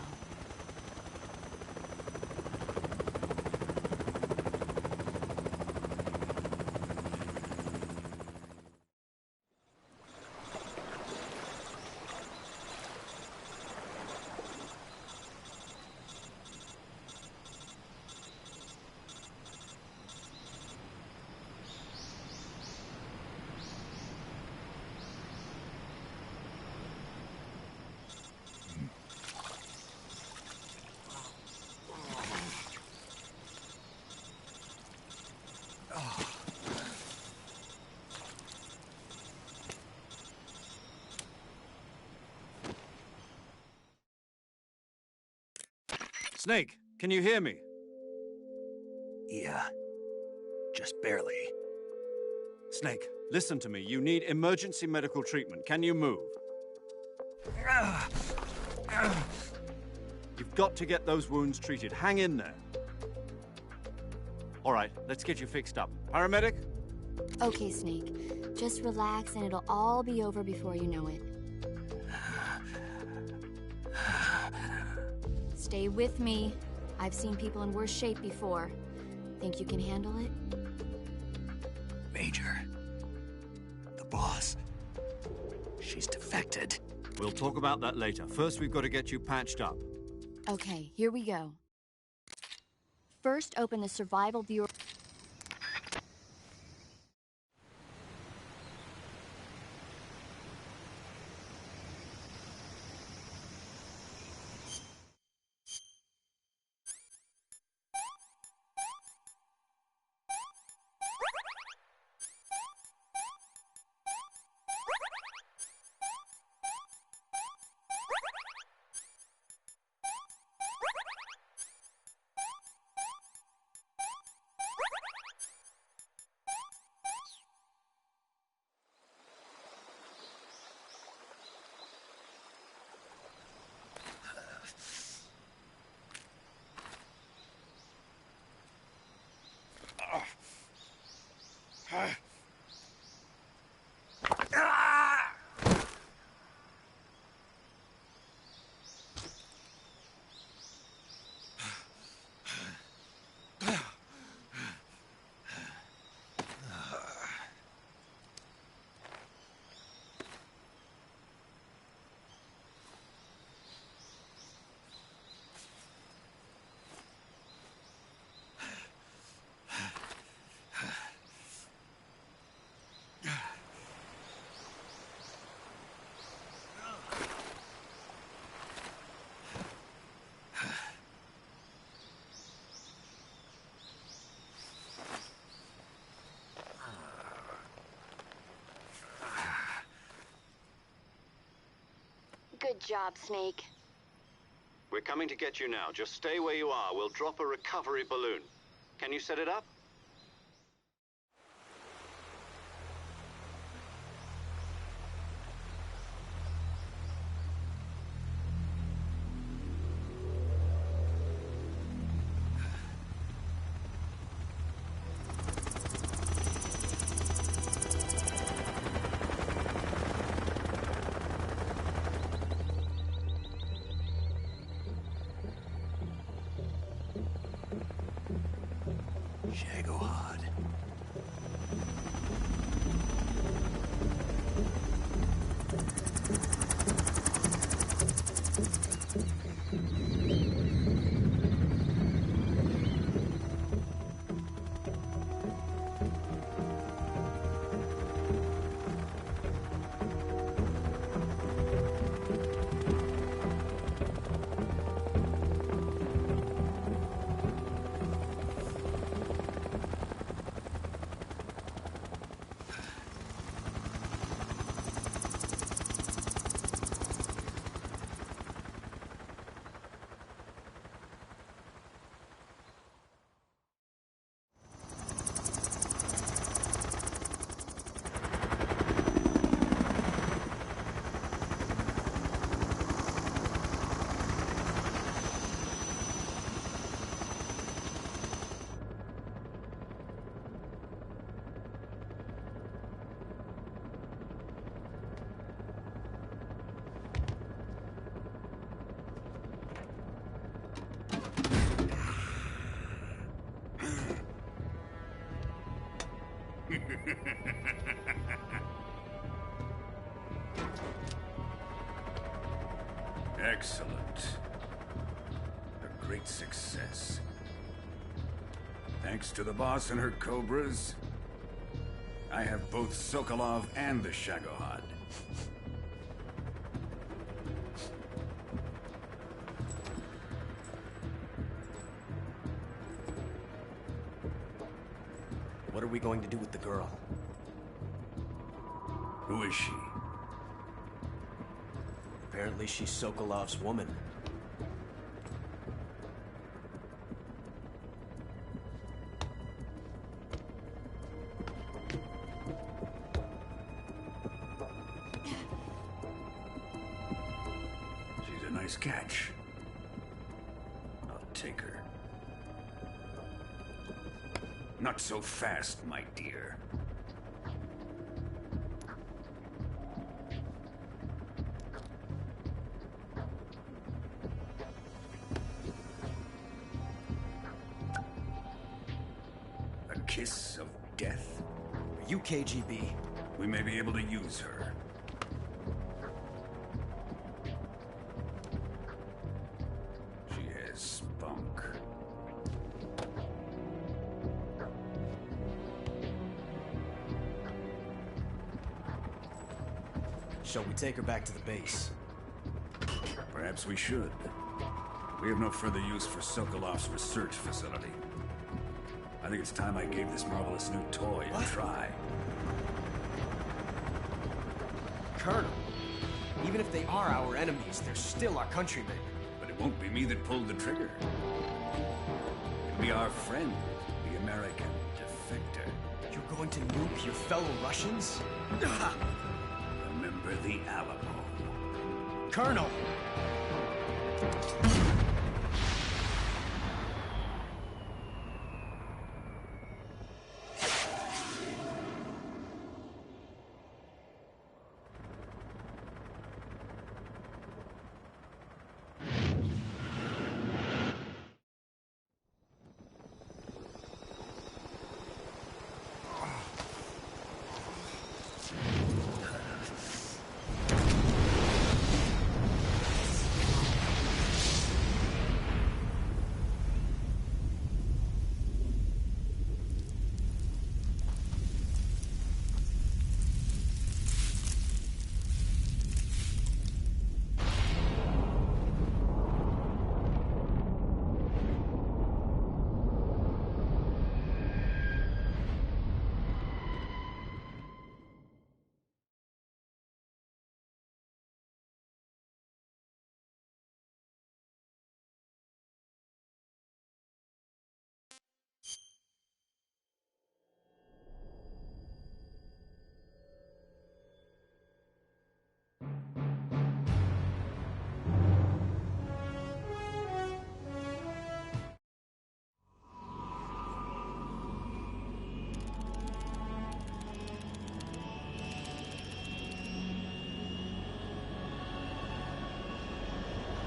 Snake, can you hear me?
Yeah. Just barely.
Snake, listen to me. You need emergency medical treatment. Can you move? You've got to get those wounds treated. Hang in there. All right, let's get you fixed up. Paramedic?
Okay, Snake. Just relax and it'll all be over before you know it. Stay with me. I've seen people in worse shape before. Think you can handle it?
Major. The boss. She's defected.
We'll talk about that later. First, we've got to get you patched up.
Okay, here we go. First, open the survival viewer. Good job, Snake.
We're coming to get you now. Just stay where you are. We'll drop a recovery balloon. Can you set it up?
Shagohod.
Excellent. A great success. Thanks to the boss and her cobras, I have both Sokolov and the Shagohod.
What are we going to do with the girl?
Who is she?
Apparently she's Sokolov's woman.
She's a nice catch. Not so fast, my dear. A kiss of death?
Are you KGB?
We may be able to use her. She has spunk.
Shall we take her back to the base?
Perhaps we should. We have no further use for Sokolov's research facility. I think it's time I gave this marvelous new toy a try.
Colonel, even if they are our enemies, they're still our countrymen.
But it won't be me that pulled the trigger. It'll be our friend, the American defector.
You're going to nuke your fellow Russians?
Remember the Alamo.
Colonel!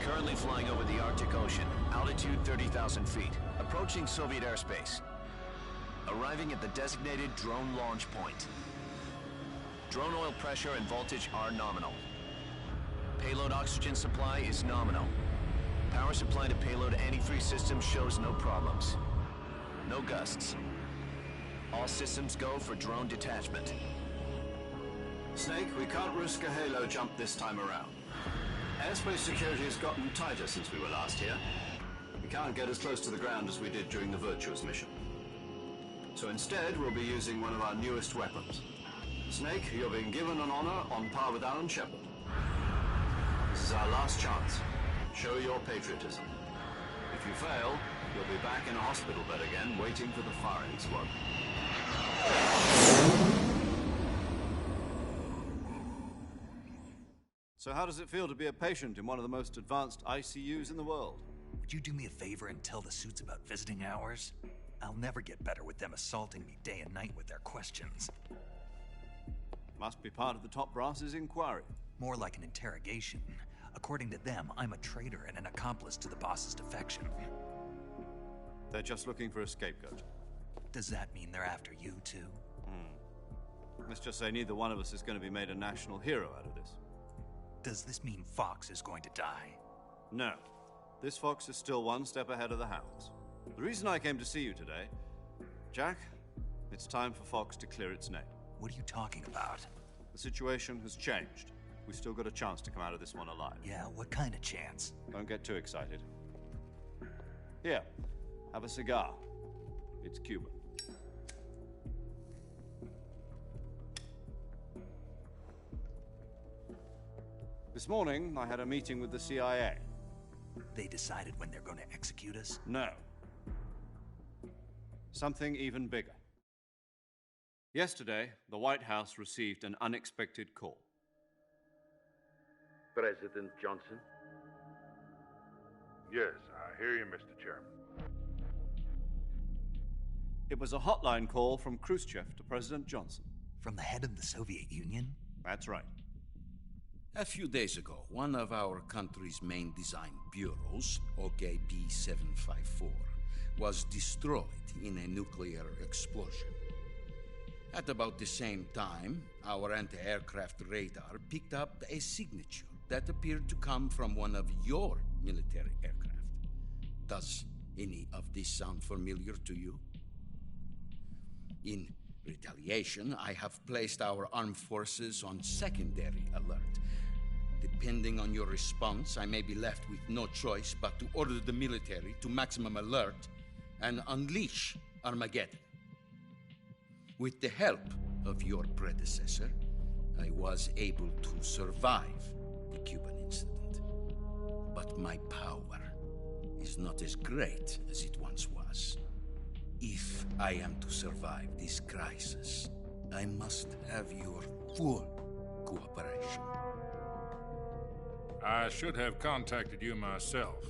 Currently flying over the Arctic Ocean, altitude 30,000 feet, approaching Soviet airspace. Arriving at the designated drone launch point. Drone oil pressure and voltage are nominal. Payload oxygen supply is nominal. Power supply to payload antifreeze system shows no problems. No gusts. All systems go for drone detachment.
Snake, we can't risk a halo jump this time around. Airspace security has gotten tighter since we were last here. We can't get as close to the ground as we did during the Virtuous mission. So instead, we'll be using one of our newest weapons. Snake, you're being given an honor on par with Alan Shepard. This is our last chance. Show your patriotism. If you fail, you'll be back in a hospital bed again, waiting for the firing squad. So how does it feel to be a patient in one of the most advanced ICUs in the world?
Would you do me a favor and tell the suits about visiting hours? I'll never get better with them assaulting me day and night with their questions.
Must be part of the top brass's inquiry.
More like an interrogation. According to them, I'm a traitor and an accomplice to the boss's defection.
They're just looking for a scapegoat.
Does that mean they're after you, too?
Let's just say neither one of us is going to be made a national hero out of this.
Does this mean Fox is going to die?
No. This Fox is still one step ahead of the Hounds. The reason I came to see you today, Jack, it's time for Fox to clear its name.
What are you talking about?
The situation has changed. We've still got a chance to come out of this one alive.
Yeah, what kind of chance?
Don't get too excited. Here, have a cigar. It's Cuban. This morning, I had a meeting with the CIA.
They decided when they're going to execute us?
No. Something even bigger. Yesterday, the White House received an unexpected call.
President Johnson?
Yes, I hear you, Mr. Chairman.
It was a hotline call from Khrushchev to President Johnson.
From the head of the Soviet Union?
That's right.
A few days ago, one of our country's main design bureaus, OKB-754, was destroyed in a nuclear explosion. At about the same time, our anti-aircraft radar picked up a signature that appeared to come from one of your military aircraft. Does any of this sound familiar to you? In retaliation, I have placed our armed forces on secondary alert. Depending on your response, I may be left with no choice but to order the military to maximum alert and unleash Armageddon. With the help of your predecessor, I was able to survive the Cuban incident. But my power is not as great as it once was. If I am to survive this crisis, I must have your full cooperation.
I should have contacted you myself.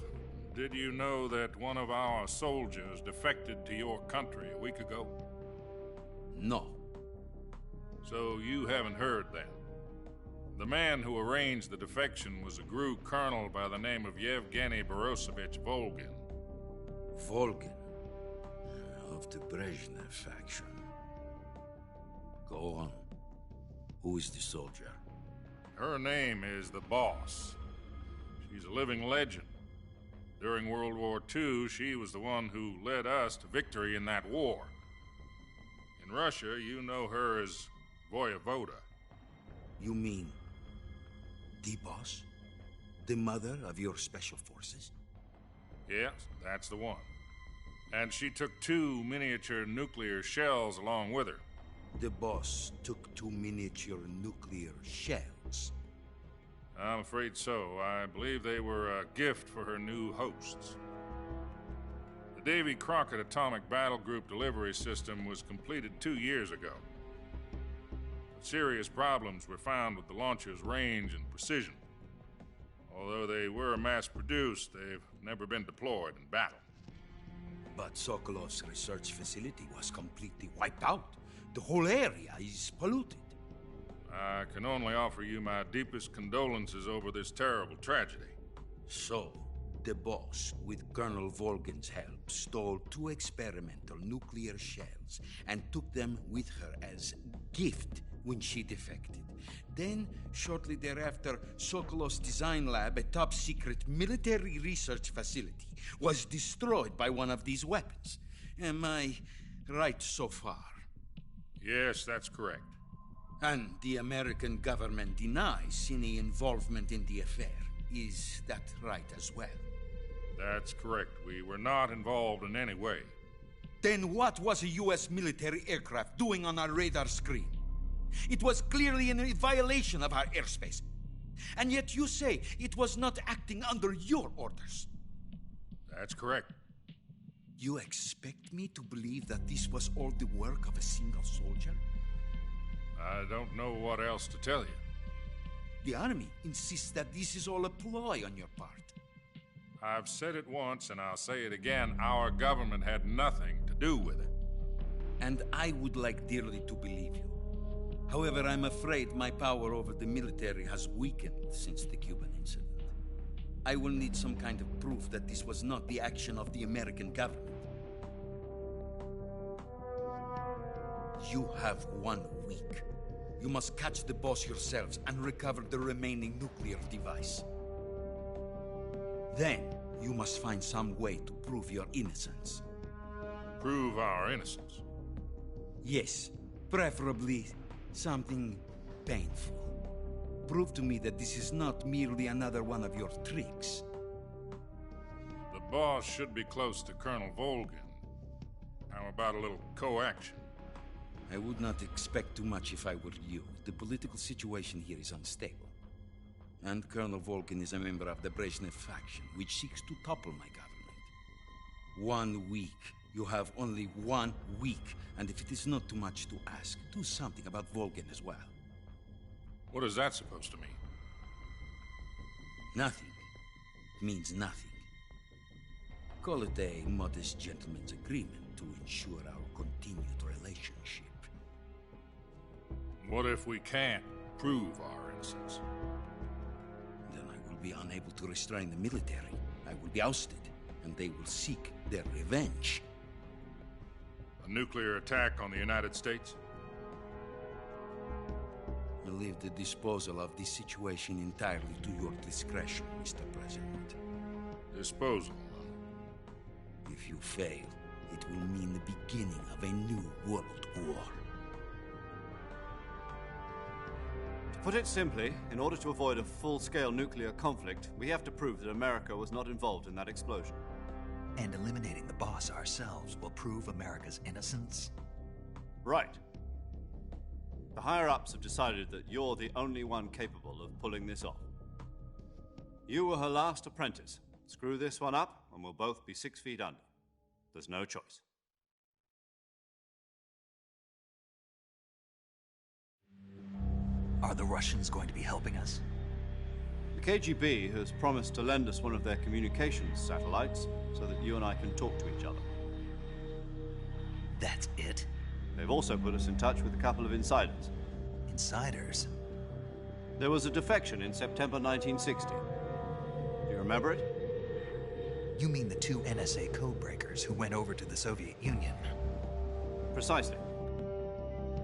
Did you know that one of our soldiers defected to your country a week ago?
No.
So you haven't heard then? The man who arranged the defection was a GRU colonel by the name of Yevgeny Borosovich Volgin.
Volgin? Of the Brezhnev faction. Go on. Who is the soldier?
Her name is the Boss. She's a living legend. During World War II, she was the one who led us to victory in that war. In Russia, you know her as Voyevoda.
You mean the Boss? The mother of your special forces?
Yes, that's the one. And she took 2 miniature nuclear shells along with her.
The Boss took 2 miniature nuclear shells?
I'm afraid so. I believe they were a gift for her new hosts. The Davy Crockett Atomic Battle Group delivery system was completed 2 years ago. But serious problems were found with the launcher's range and precision. Although they were mass-produced, they've never been deployed in battle.
But Sokolov's research facility was completely wiped out. The whole area is polluted.
I can only offer you my deepest condolences over this terrible tragedy.
So, the Boss, with Colonel Volgin's help, stole 2 experimental nuclear shells and took them with her as gift when she defected. Then, shortly thereafter, Sokolov's design lab, a top-secret military research facility, was destroyed by one of these weapons. Am I right so far?
Yes, that's correct.
And the American government denies any involvement in the affair. Is that right as well?
That's correct. We were not involved in any way.
Then what was a U.S. military aircraft doing on our radar screen? It was clearly in violation of our airspace. And yet you say it was not acting under your orders.
That's correct.
You expect me to believe that this was all the work of a single soldier?
I don't know what else to tell you.
The Army insists that this is all a ploy on your part.
I've said it once and I'll say it again. Our government had nothing to do with it.
And I would like dearly to believe you. However, I'm afraid my power over the military has weakened since the Cuban incident. I will need some kind of proof that this was not the action of the American government. You have 1 week. You must catch the Boss yourselves and recover the remaining nuclear device. Then, you must find some way to prove your innocence.
Prove our innocence?
Yes, preferably something painful. Prove to me that this is not merely another one of your tricks.
The Boss should be close to Colonel Volgin. How about a little co-action?
I would not expect too much if I were you. The political situation here is unstable. And Colonel Volgin is a member of the Brezhnev faction, which seeks to topple my government. 1 week. You have only 1 week. And if it is not too much to ask, do something about Volgin as well.
What is that supposed to mean?
Nothing. It means nothing.
Call it a modest gentleman's agreement to ensure our continued relationship.
What if we can't prove our innocence?
Then I will be unable to restrain the military. I will be ousted, and they will seek their revenge.
A nuclear attack on the United States?
I leave the disposal of this situation entirely to your discretion, Mr. President.
Disposal, huh?
If you fail, it will mean the beginning of a new world war.
To put it simply, in order to avoid a full-scale nuclear conflict, we have to prove that America was not involved in that explosion.
And eliminating the boss ourselves will prove America's innocence?
Right. The higher-ups have decided that you're the only one capable of pulling this off. You were her last apprentice. Screw this one up, and we'll both be 6 feet under. There's no choice.
Are the Russians going to be helping us?
The KGB has promised to lend us one of their communications satellites so that you and I can talk to each other.
That's it?
They've also put us in touch with a couple of insiders.
Insiders?
There was a defection in September 1960. Do you remember it?
You mean the 2 NSA codebreakers who went over to the Soviet Union?
Precisely.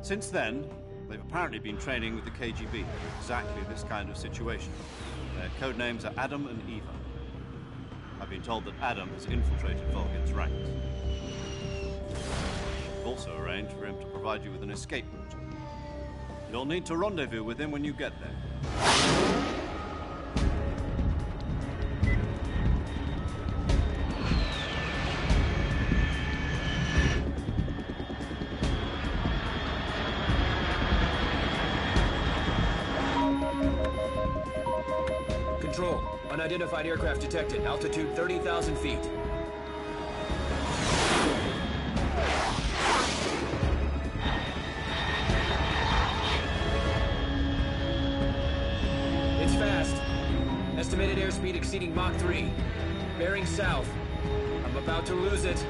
Since then, they've apparently been training with the KGB for exactly this kind of situation. Their code names are Adam and Eva. I've been told that Adam has infiltrated Volgin's ranks. We've also arranged for him to provide you with an escape route. You'll need to rendezvous with him when you get there.
Control. Unidentified aircraft detected. Altitude 30,000 feet. It's fast. Estimated airspeed exceeding Mach 3. Bearing south. I'm about to lose it.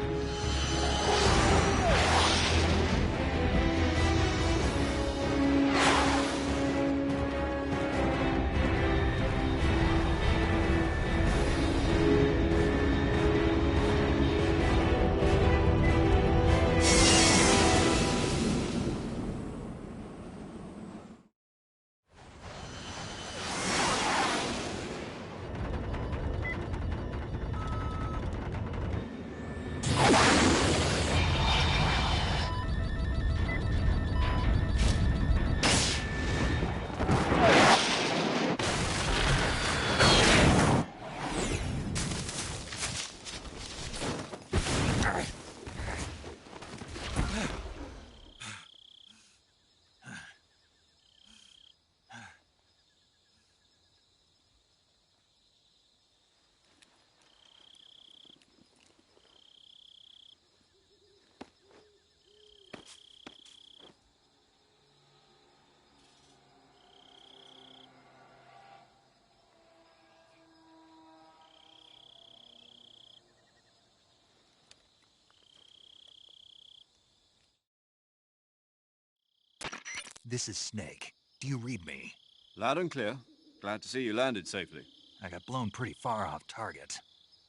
This is Snake. Do you read me?
Loud and clear. Glad to see you landed safely.
I got blown pretty far off target.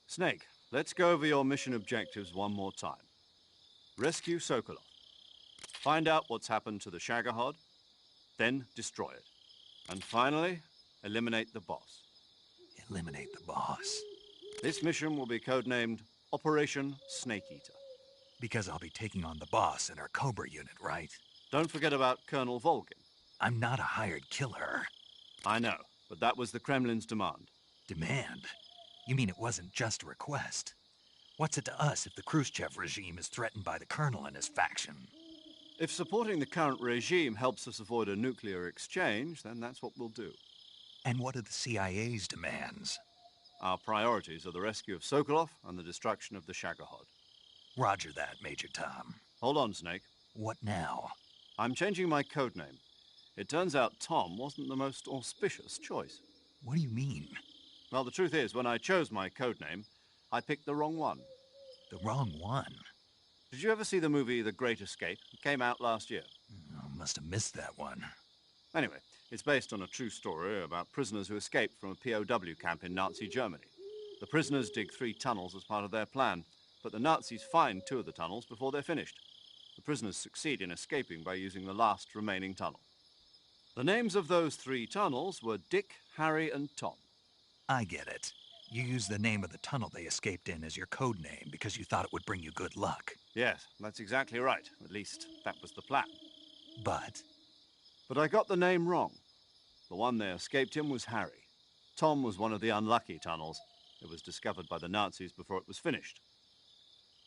Snake, let's go over your mission objectives one more time. Rescue Sokolov. Find out what's happened to the Shagohod, then destroy it. And finally, eliminate the boss.
Eliminate the boss?
This mission will be codenamed Operation Snake Eater.
Because I'll be taking on the boss in our Cobra unit, right?
Don't forget about Colonel Volgin.
I'm not a hired killer.
I know, but that was the Kremlin's demand.
Demand? You mean it wasn't just a request? What's it to us if the Khrushchev regime is threatened by the Colonel and his faction?
If supporting the current regime helps us avoid a nuclear exchange, then that's what we'll do.
And what are the CIA's demands?
Our priorities are the rescue of Sokolov and the destruction of the Shagohod.
Roger that, Major Tom.
Hold on, Snake.
What now?
I'm changing my codename. It turns out Tom wasn't the most auspicious choice.
What do you mean?
Well, the truth is, when I chose my codename, I picked the wrong one.
The wrong one?
Did you ever see the movie The Great Escape? It came out last year.
I must have missed that one.
Anyway, it's based on a true story about prisoners who escaped from a POW camp in Nazi Germany. The prisoners dig 3 tunnels as part of their plan, but the Nazis find 2 of the tunnels before they're finished. The prisoners succeed in escaping by using the last remaining tunnel. The names of those 3 tunnels were Dick, Harry, and Tom.
I get it. You used the name of the tunnel they escaped in as your code name because you thought it would bring you good luck.
Yes, that's exactly right. At least, that was the plan.
But
I got the name wrong. The one they escaped in was Harry. Tom was one of the unlucky tunnels. It was discovered by the Nazis before it was finished.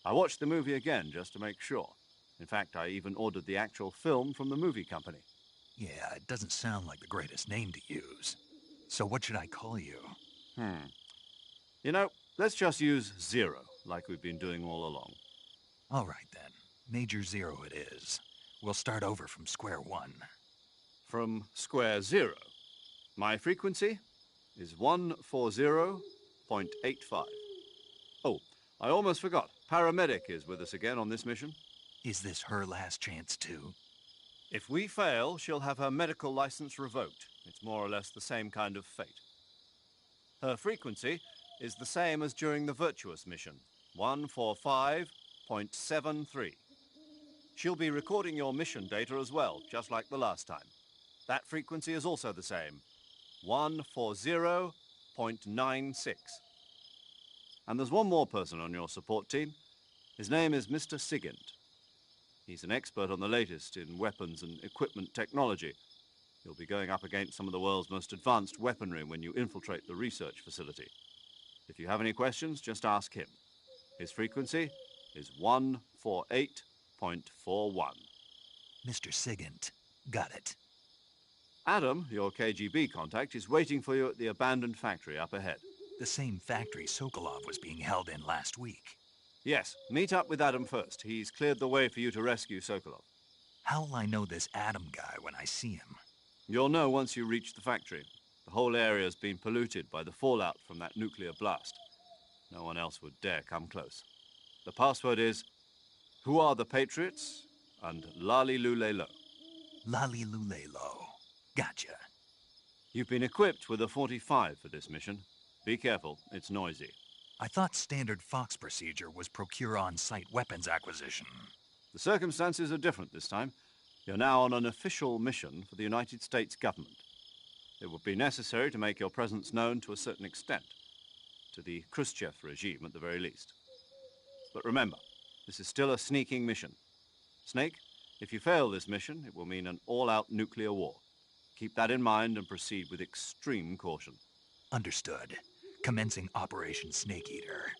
I watched the movie again just to make sure. In fact, I even ordered the actual film from the movie company.
yeah, it doesn't sound like the greatest name to use. So what should I call you?
You know, let's just use Zero, like we've been doing all along.
All right, then. Major Zero it is. We'll start over from square one.
From square zero. My frequency is 140.85. Oh, I almost forgot. Paramedic is with us again on this mission.
Is this her last chance, too?
If we fail, she'll have her medical license revoked. It's more or less the same kind of fate. Her frequency is the same as during the Virtuous mission, 145.73. She'll be recording your mission data as well, just like the last time. That frequency is also the same, 140.96. And there's one more person on your support team. His name is Mr. Sigint. He's an expert on the latest in weapons and equipment technology. You'll be going up against some of the world's most advanced weaponry when you infiltrate the research facility. If you have any questions, just ask him. His frequency is 148.41.
Mr. Sigint. Got it.
Adam, your KGB contact, is waiting for you at the abandoned factory up ahead.
The same factory Sokolov was being held in last week.
Yes, meet up with Adam first. He's cleared the way for you to rescue Sokolov.
How'll I know this Adam guy when I see him?
You'll know once you reach the factory. The whole area's been polluted by the fallout from that nuclear blast. No one else would dare come close. The password is, "Who are the Patriots?" and Lali Lule Lo.
Lali Lule Lo. Gotcha.
You've been equipped with a 45 for this mission. Be careful, it's noisy.
I thought standard Fox procedure was procure on-site weapons acquisition.
The circumstances are different this time. You're now on an official mission for the United States government. It would be necessary to make your presence known to a certain extent, to the Khrushchev regime at the very least. But remember, this is still a sneaking mission. Snake, if you fail this mission, it will mean an all-out nuclear war. Keep that in mind and proceed with extreme caution.
Understood. Commencing Operation Snake Eater.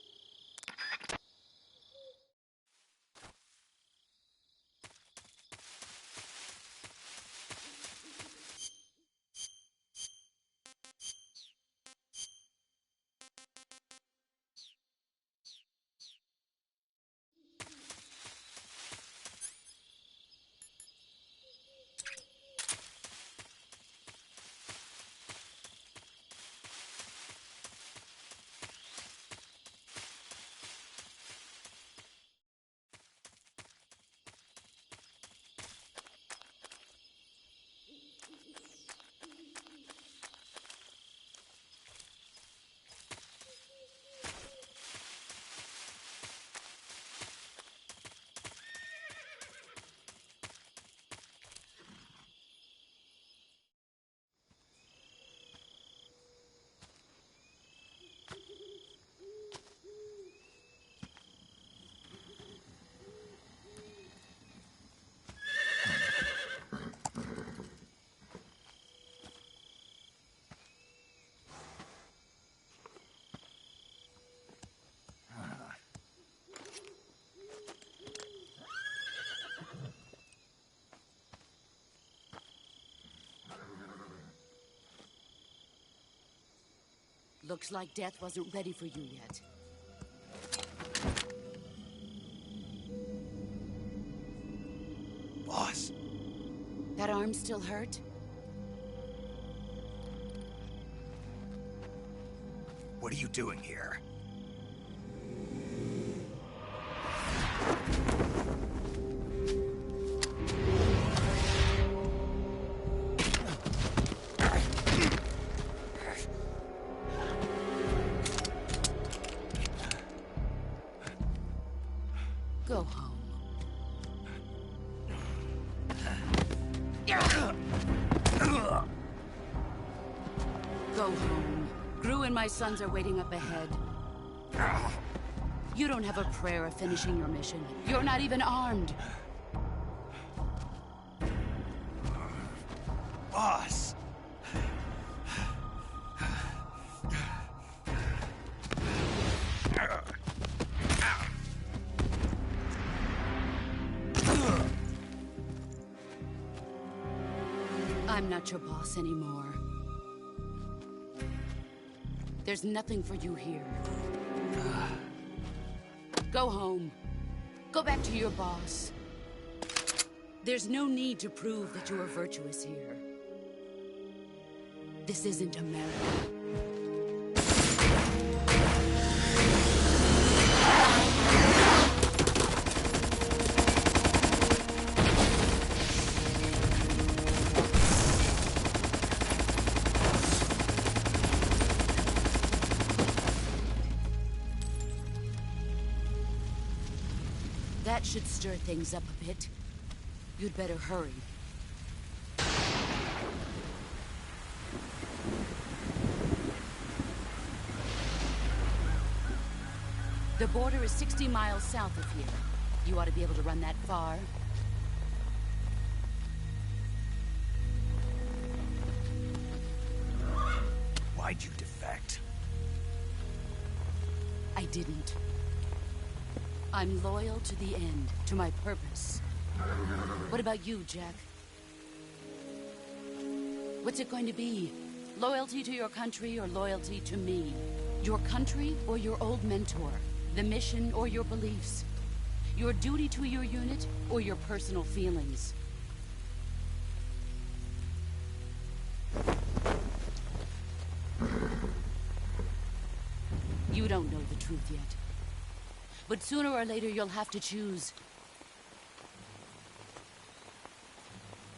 Looks like death wasn't ready for you yet.
Boss.
That arm still hurt?
What are you doing here?
Go home. Go home. Gru and my sons are waiting up ahead. You don't have a prayer of finishing your mission. You're not even armed.
Boss!
I'm not your boss anymore. There's nothing for you here. Go home. Go back to your boss. There's no need to prove that you are virtuous here. This isn't America. That should stir things up a bit. You'd better hurry. The border is 60 miles south of here. You ought to be able to run that far.
Why'd you defect?
I didn't. I'm loyal to the end, to my purpose. What about you, Jack? What's it going to be? Loyalty to your country or loyalty to me? Your country or your old mentor? The mission or your beliefs? Your duty to your unit or your personal feelings? You don't know the truth yet. But sooner or later, you'll have to choose.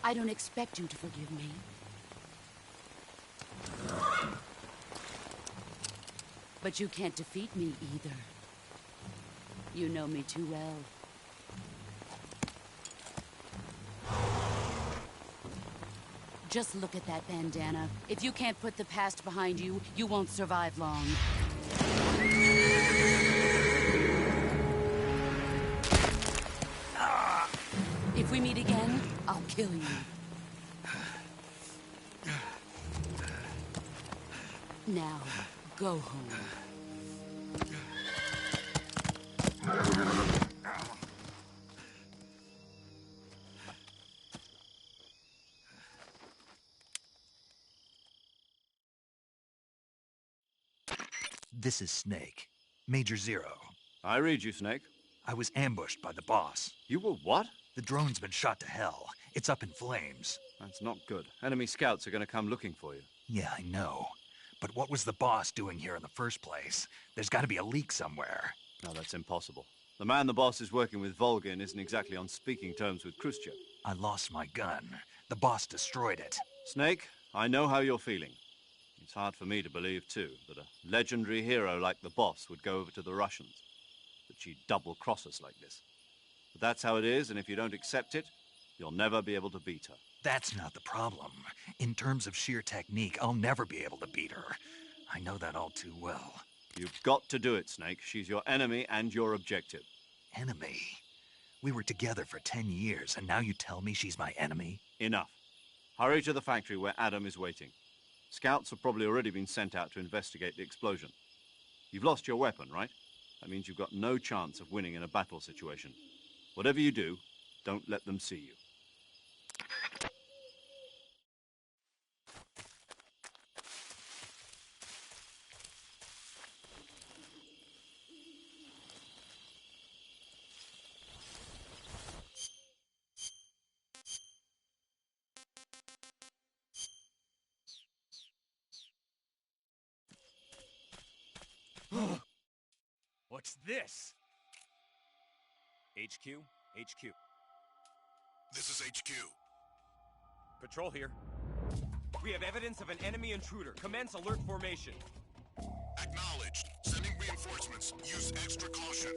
I don't expect you to forgive me. But you can't defeat me either. You know me too well. Just look at that bandana. If you can't put the past behind you, you won't survive long. If we meet again, I'll kill you. Now, go home.
This is Snake. Major Zero.
I read you, Snake.
I was ambushed by the boss.
You were what?
The drone's been shot to hell. It's up in flames.
That's not good. Enemy scouts are going to come looking for you.
Yeah, I know. But what was the boss doing here in the first place? There's got to be a leak somewhere.
No, that's impossible. The man the boss is working with, Volgin, isn't exactly on speaking terms with Khrushchev.
I lost my gun. The boss destroyed it.
Snake, I know how you're feeling. It's hard for me to believe, too, that a legendary hero like the boss would go over to the Russians. That she'd double-cross us like this. But that's how it is, and if you don't accept it, you'll never be able to beat her.
That's not the problem. In terms of sheer technique, I'll never be able to beat her. I know that all too well.
You've got to do it, Snake. She's your enemy and your objective.
Enemy? We were together for 10 years, and now you tell me she's my enemy?
Enough. Hurry to the factory where Adam is waiting. Scouts have probably already been sent out to investigate the explosion. You've lost your weapon, right? That means you've got no chance of winning in a battle situation. Whatever you do, don't let them see you.
What's this? HQ? HQ.
This is HQ.
Patrol here. We have evidence of an enemy intruder. Commence alert formation.
Acknowledged. Sending reinforcements. Use extra caution.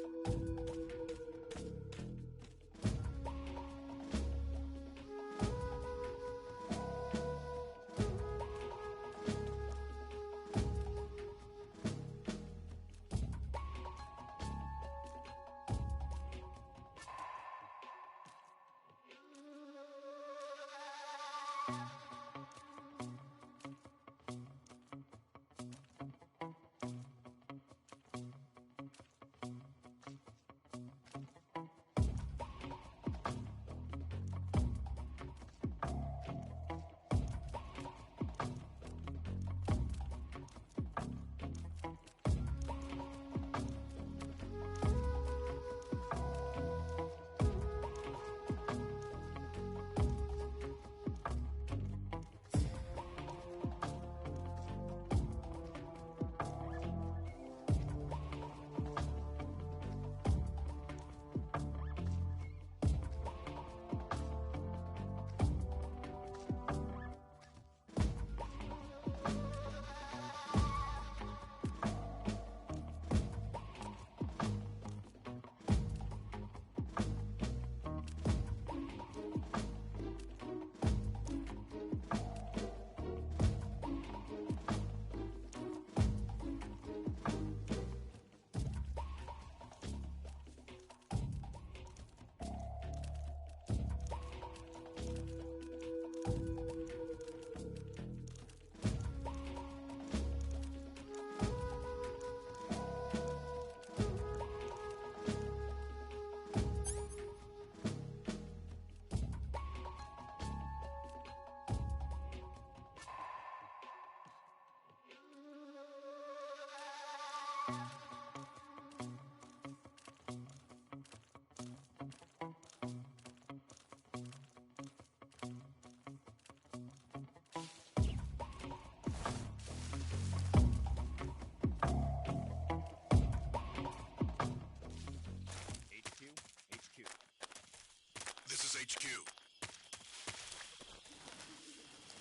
This is HQ.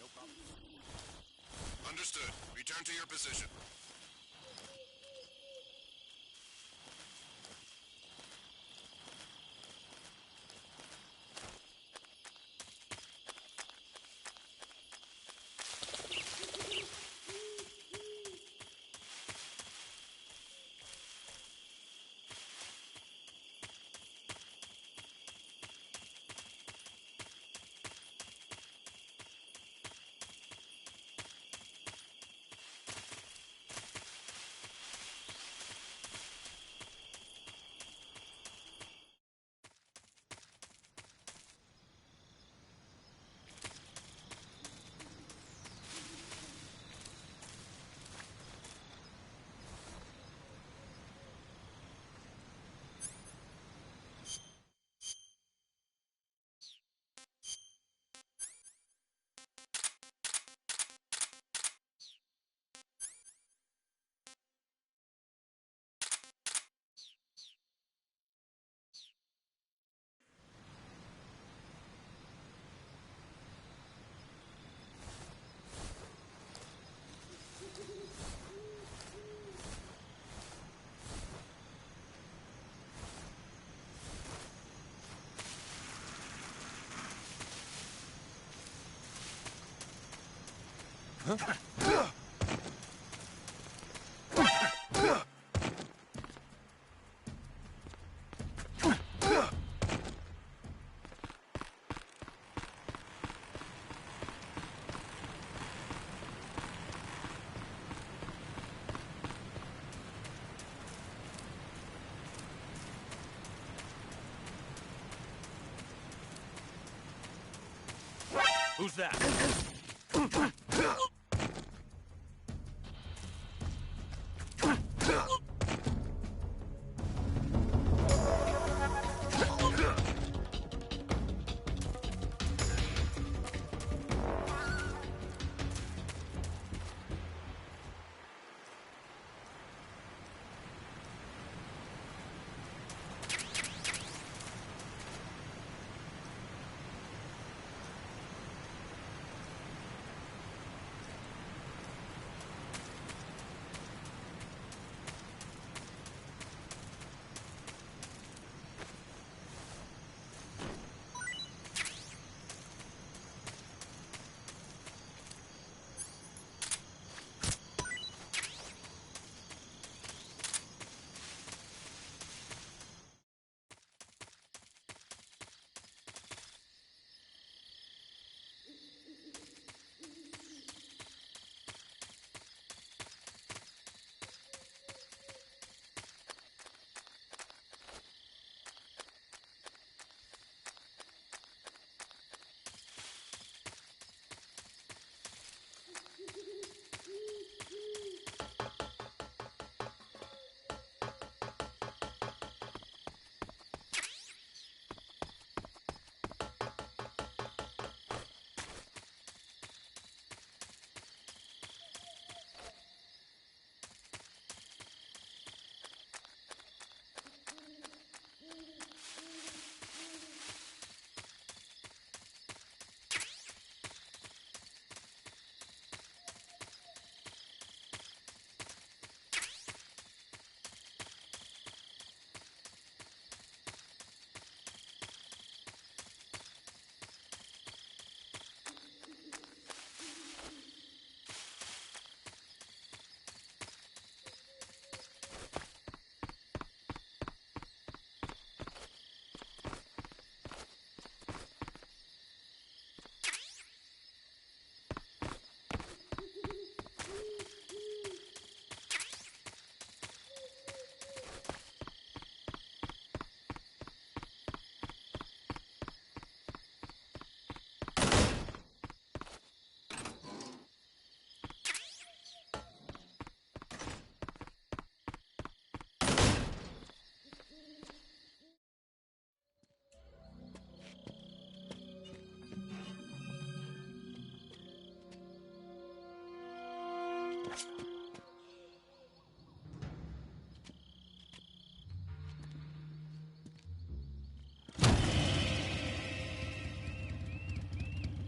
No problem.
Understood. Return to your position.
Who's that?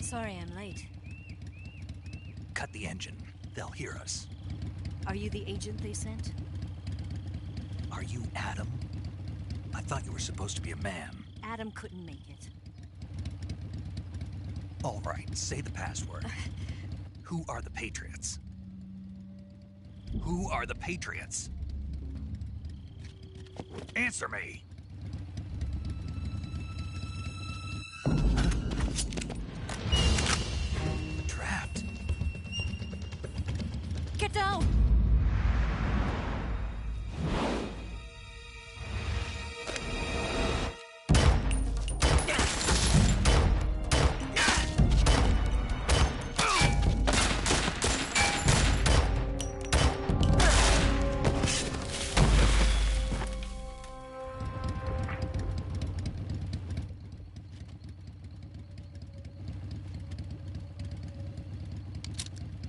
Sorry I'm late.
Cut the engine. They'll hear us.
Are you the agent they sent?
Are you Adam? I thought you were supposed to be a man.
Adam couldn't make it.
All right, say the password. Who are the Patriots? Who are the Patriots? Answer me! Trapped.
Get down!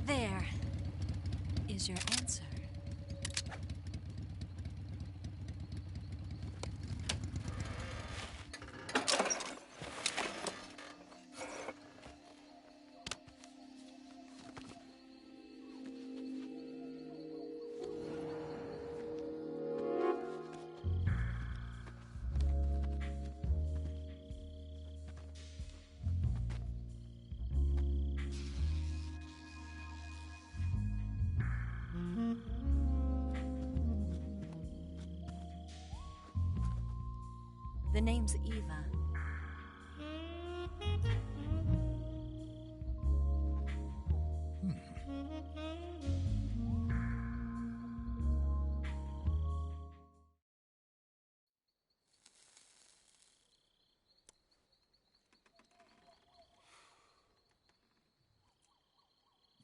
There is your answer. The name's Eva.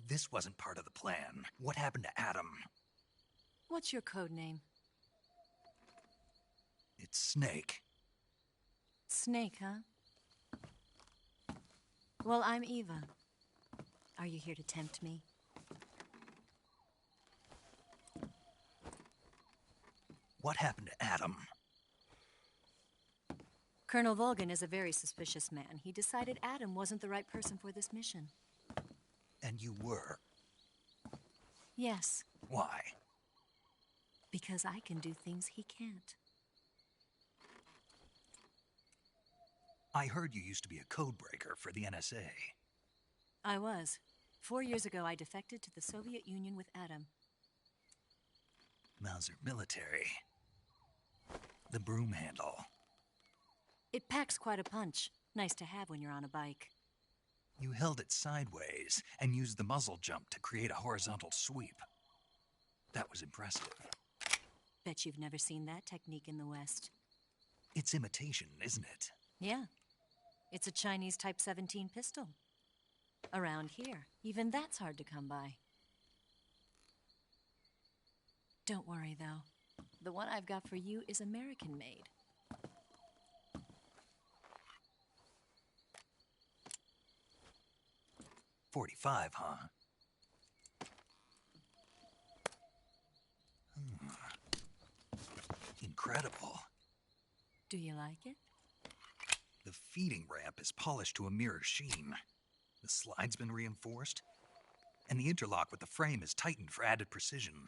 This wasn't part of the plan. What happened to Adam?
What's your code name?
It's Snake.
Snake, huh? Well, I'm Eva. Are you here to tempt me?
What happened to Adam?
Colonel Volgin is a very suspicious man. He decided Adam wasn't the right person for this mission.
And you were?
Yes.
Why?
Because I can do things he can't.
I heard you used to be a codebreaker for the NSA.
I was. 4 years ago, I defected to the Soviet Union with Adam.
Mauser military. The broom handle.
It packs quite a punch. Nice to have when you're on a bike.
You held it sideways and used the muzzle jump to create a horizontal sweep. That was impressive.
Bet you've never seen that technique in the West.
It's imitation, isn't it?
Yeah. It's a Chinese Type 17 pistol. Around here, even that's hard to come by. Don't worry, though. The one I've got for you is American-made.
.45, huh? Incredible.
Do you like it?
The feeding ramp is polished to a mirror sheen. The slide's been reinforced, and the interlock with the frame is tightened for added precision.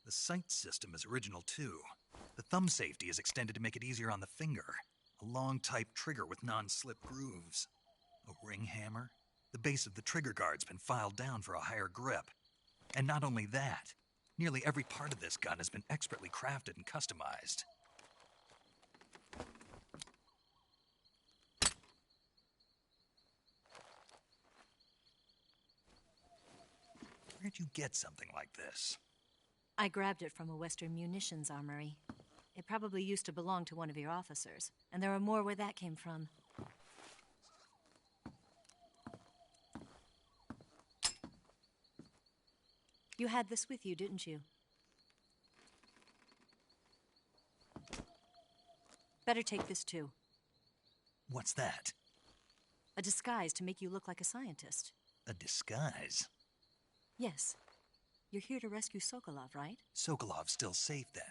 The sight system is original too. The thumb safety is extended to make it easier on the finger. A long type trigger with non-slip grooves. A ring hammer. The base of the trigger guard's been filed down for a higher grip. And not only that, nearly every part of this gun has been expertly crafted and customized. Where'd you get something like this?
I grabbed it from a Western munitions armory. It probably used to belong to one of your officers, and there are more where that came from. You had this with you, didn't you? Better take this too.
What's that?
A disguise to make you look like a scientist.
A disguise?
Yes. You're here to rescue Sokolov, right?
Sokolov's still safe then?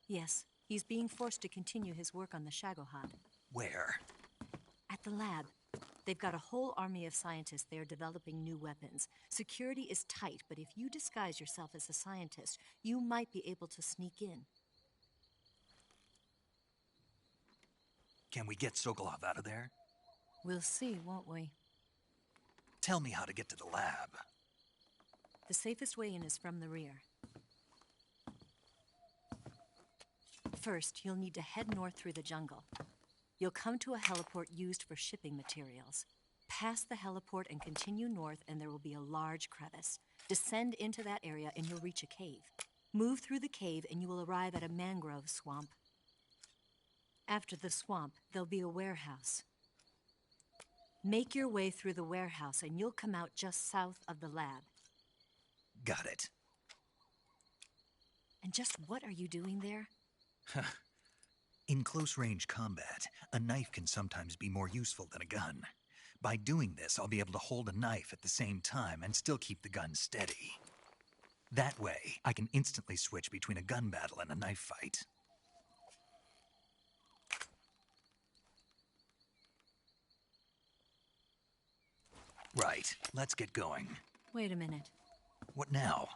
Yes. He's being forced to continue his work on the Shagohod.
Where?
At the lab. They've got a whole army of scientists there developing new weapons. Security is tight, but if you disguise yourself as a scientist, you might be able to sneak in.
Can we get Sokolov out of there?
We'll see, won't we?
Tell me how to get to the lab.
The safest way in is from the rear. First, you'll need to head north through the jungle. You'll come to a heliport used for shipping materials. Pass the heliport and continue north, and there will be a large crevice. Descend into that area, and you'll reach a cave. Move through the cave, and you will arrive at a mangrove swamp. After the swamp, there'll be a warehouse. Make your way through the warehouse, and you'll come out just south of the lab.
Got it.
And just what are you doing there?
In close-range combat, a knife can sometimes be more useful than a gun. By doing this, I'll be able to hold a knife at the same time and still keep the gun steady. That way, I can instantly switch between a gun battle and a knife fight. Right, let's get going.
Wait a minute.
What now?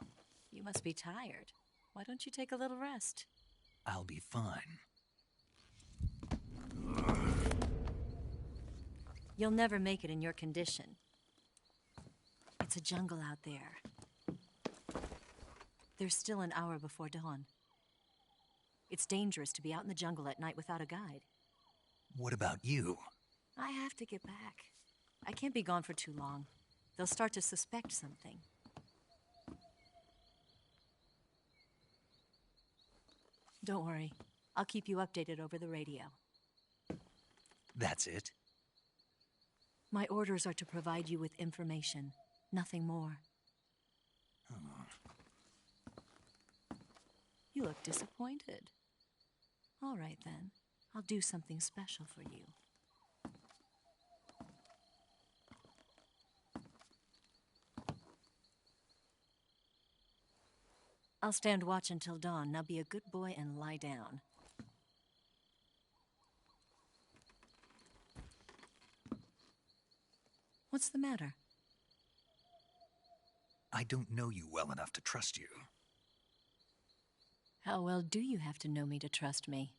You must be tired. Why don't you take a little rest?
I'll be fine.
You'll never make it in your condition. It's a jungle out there. There's still an hour before dawn. It's dangerous to be out in the jungle at night without a guide.
What about you?
I have to get back. I can't be gone for too long. They'll start to suspect something. Don't worry. I'll keep you updated over the radio.
That's it?
My orders are to provide you with information, nothing more. You look disappointed. All right, then. I'll do something special for you. I'll stand watch until dawn. Now be a good boy and lie down. What's the matter?
I don't know you well enough to trust you.
How well do you have to know me to trust me?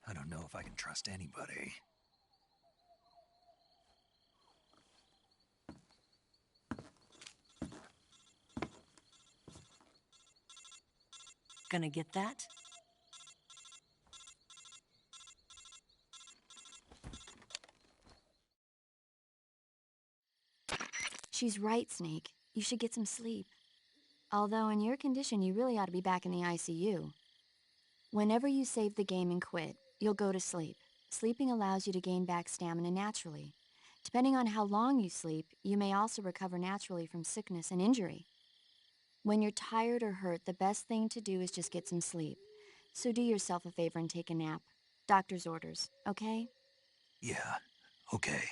I don't know if I can trust anybody.
Gonna get that?
She's right, Snake. You should get some sleep. Although in your condition, you really ought to be back in the ICU. Whenever you save the game and quit, you'll go to sleep. Sleeping allows you to gain back stamina naturally. Depending on how long you sleep, you may also recover naturally from sickness and injury. When you're tired or hurt, the best thing to do is just get some sleep. So do yourself a favor and take a nap. Doctor's orders, okay?
Yeah, okay.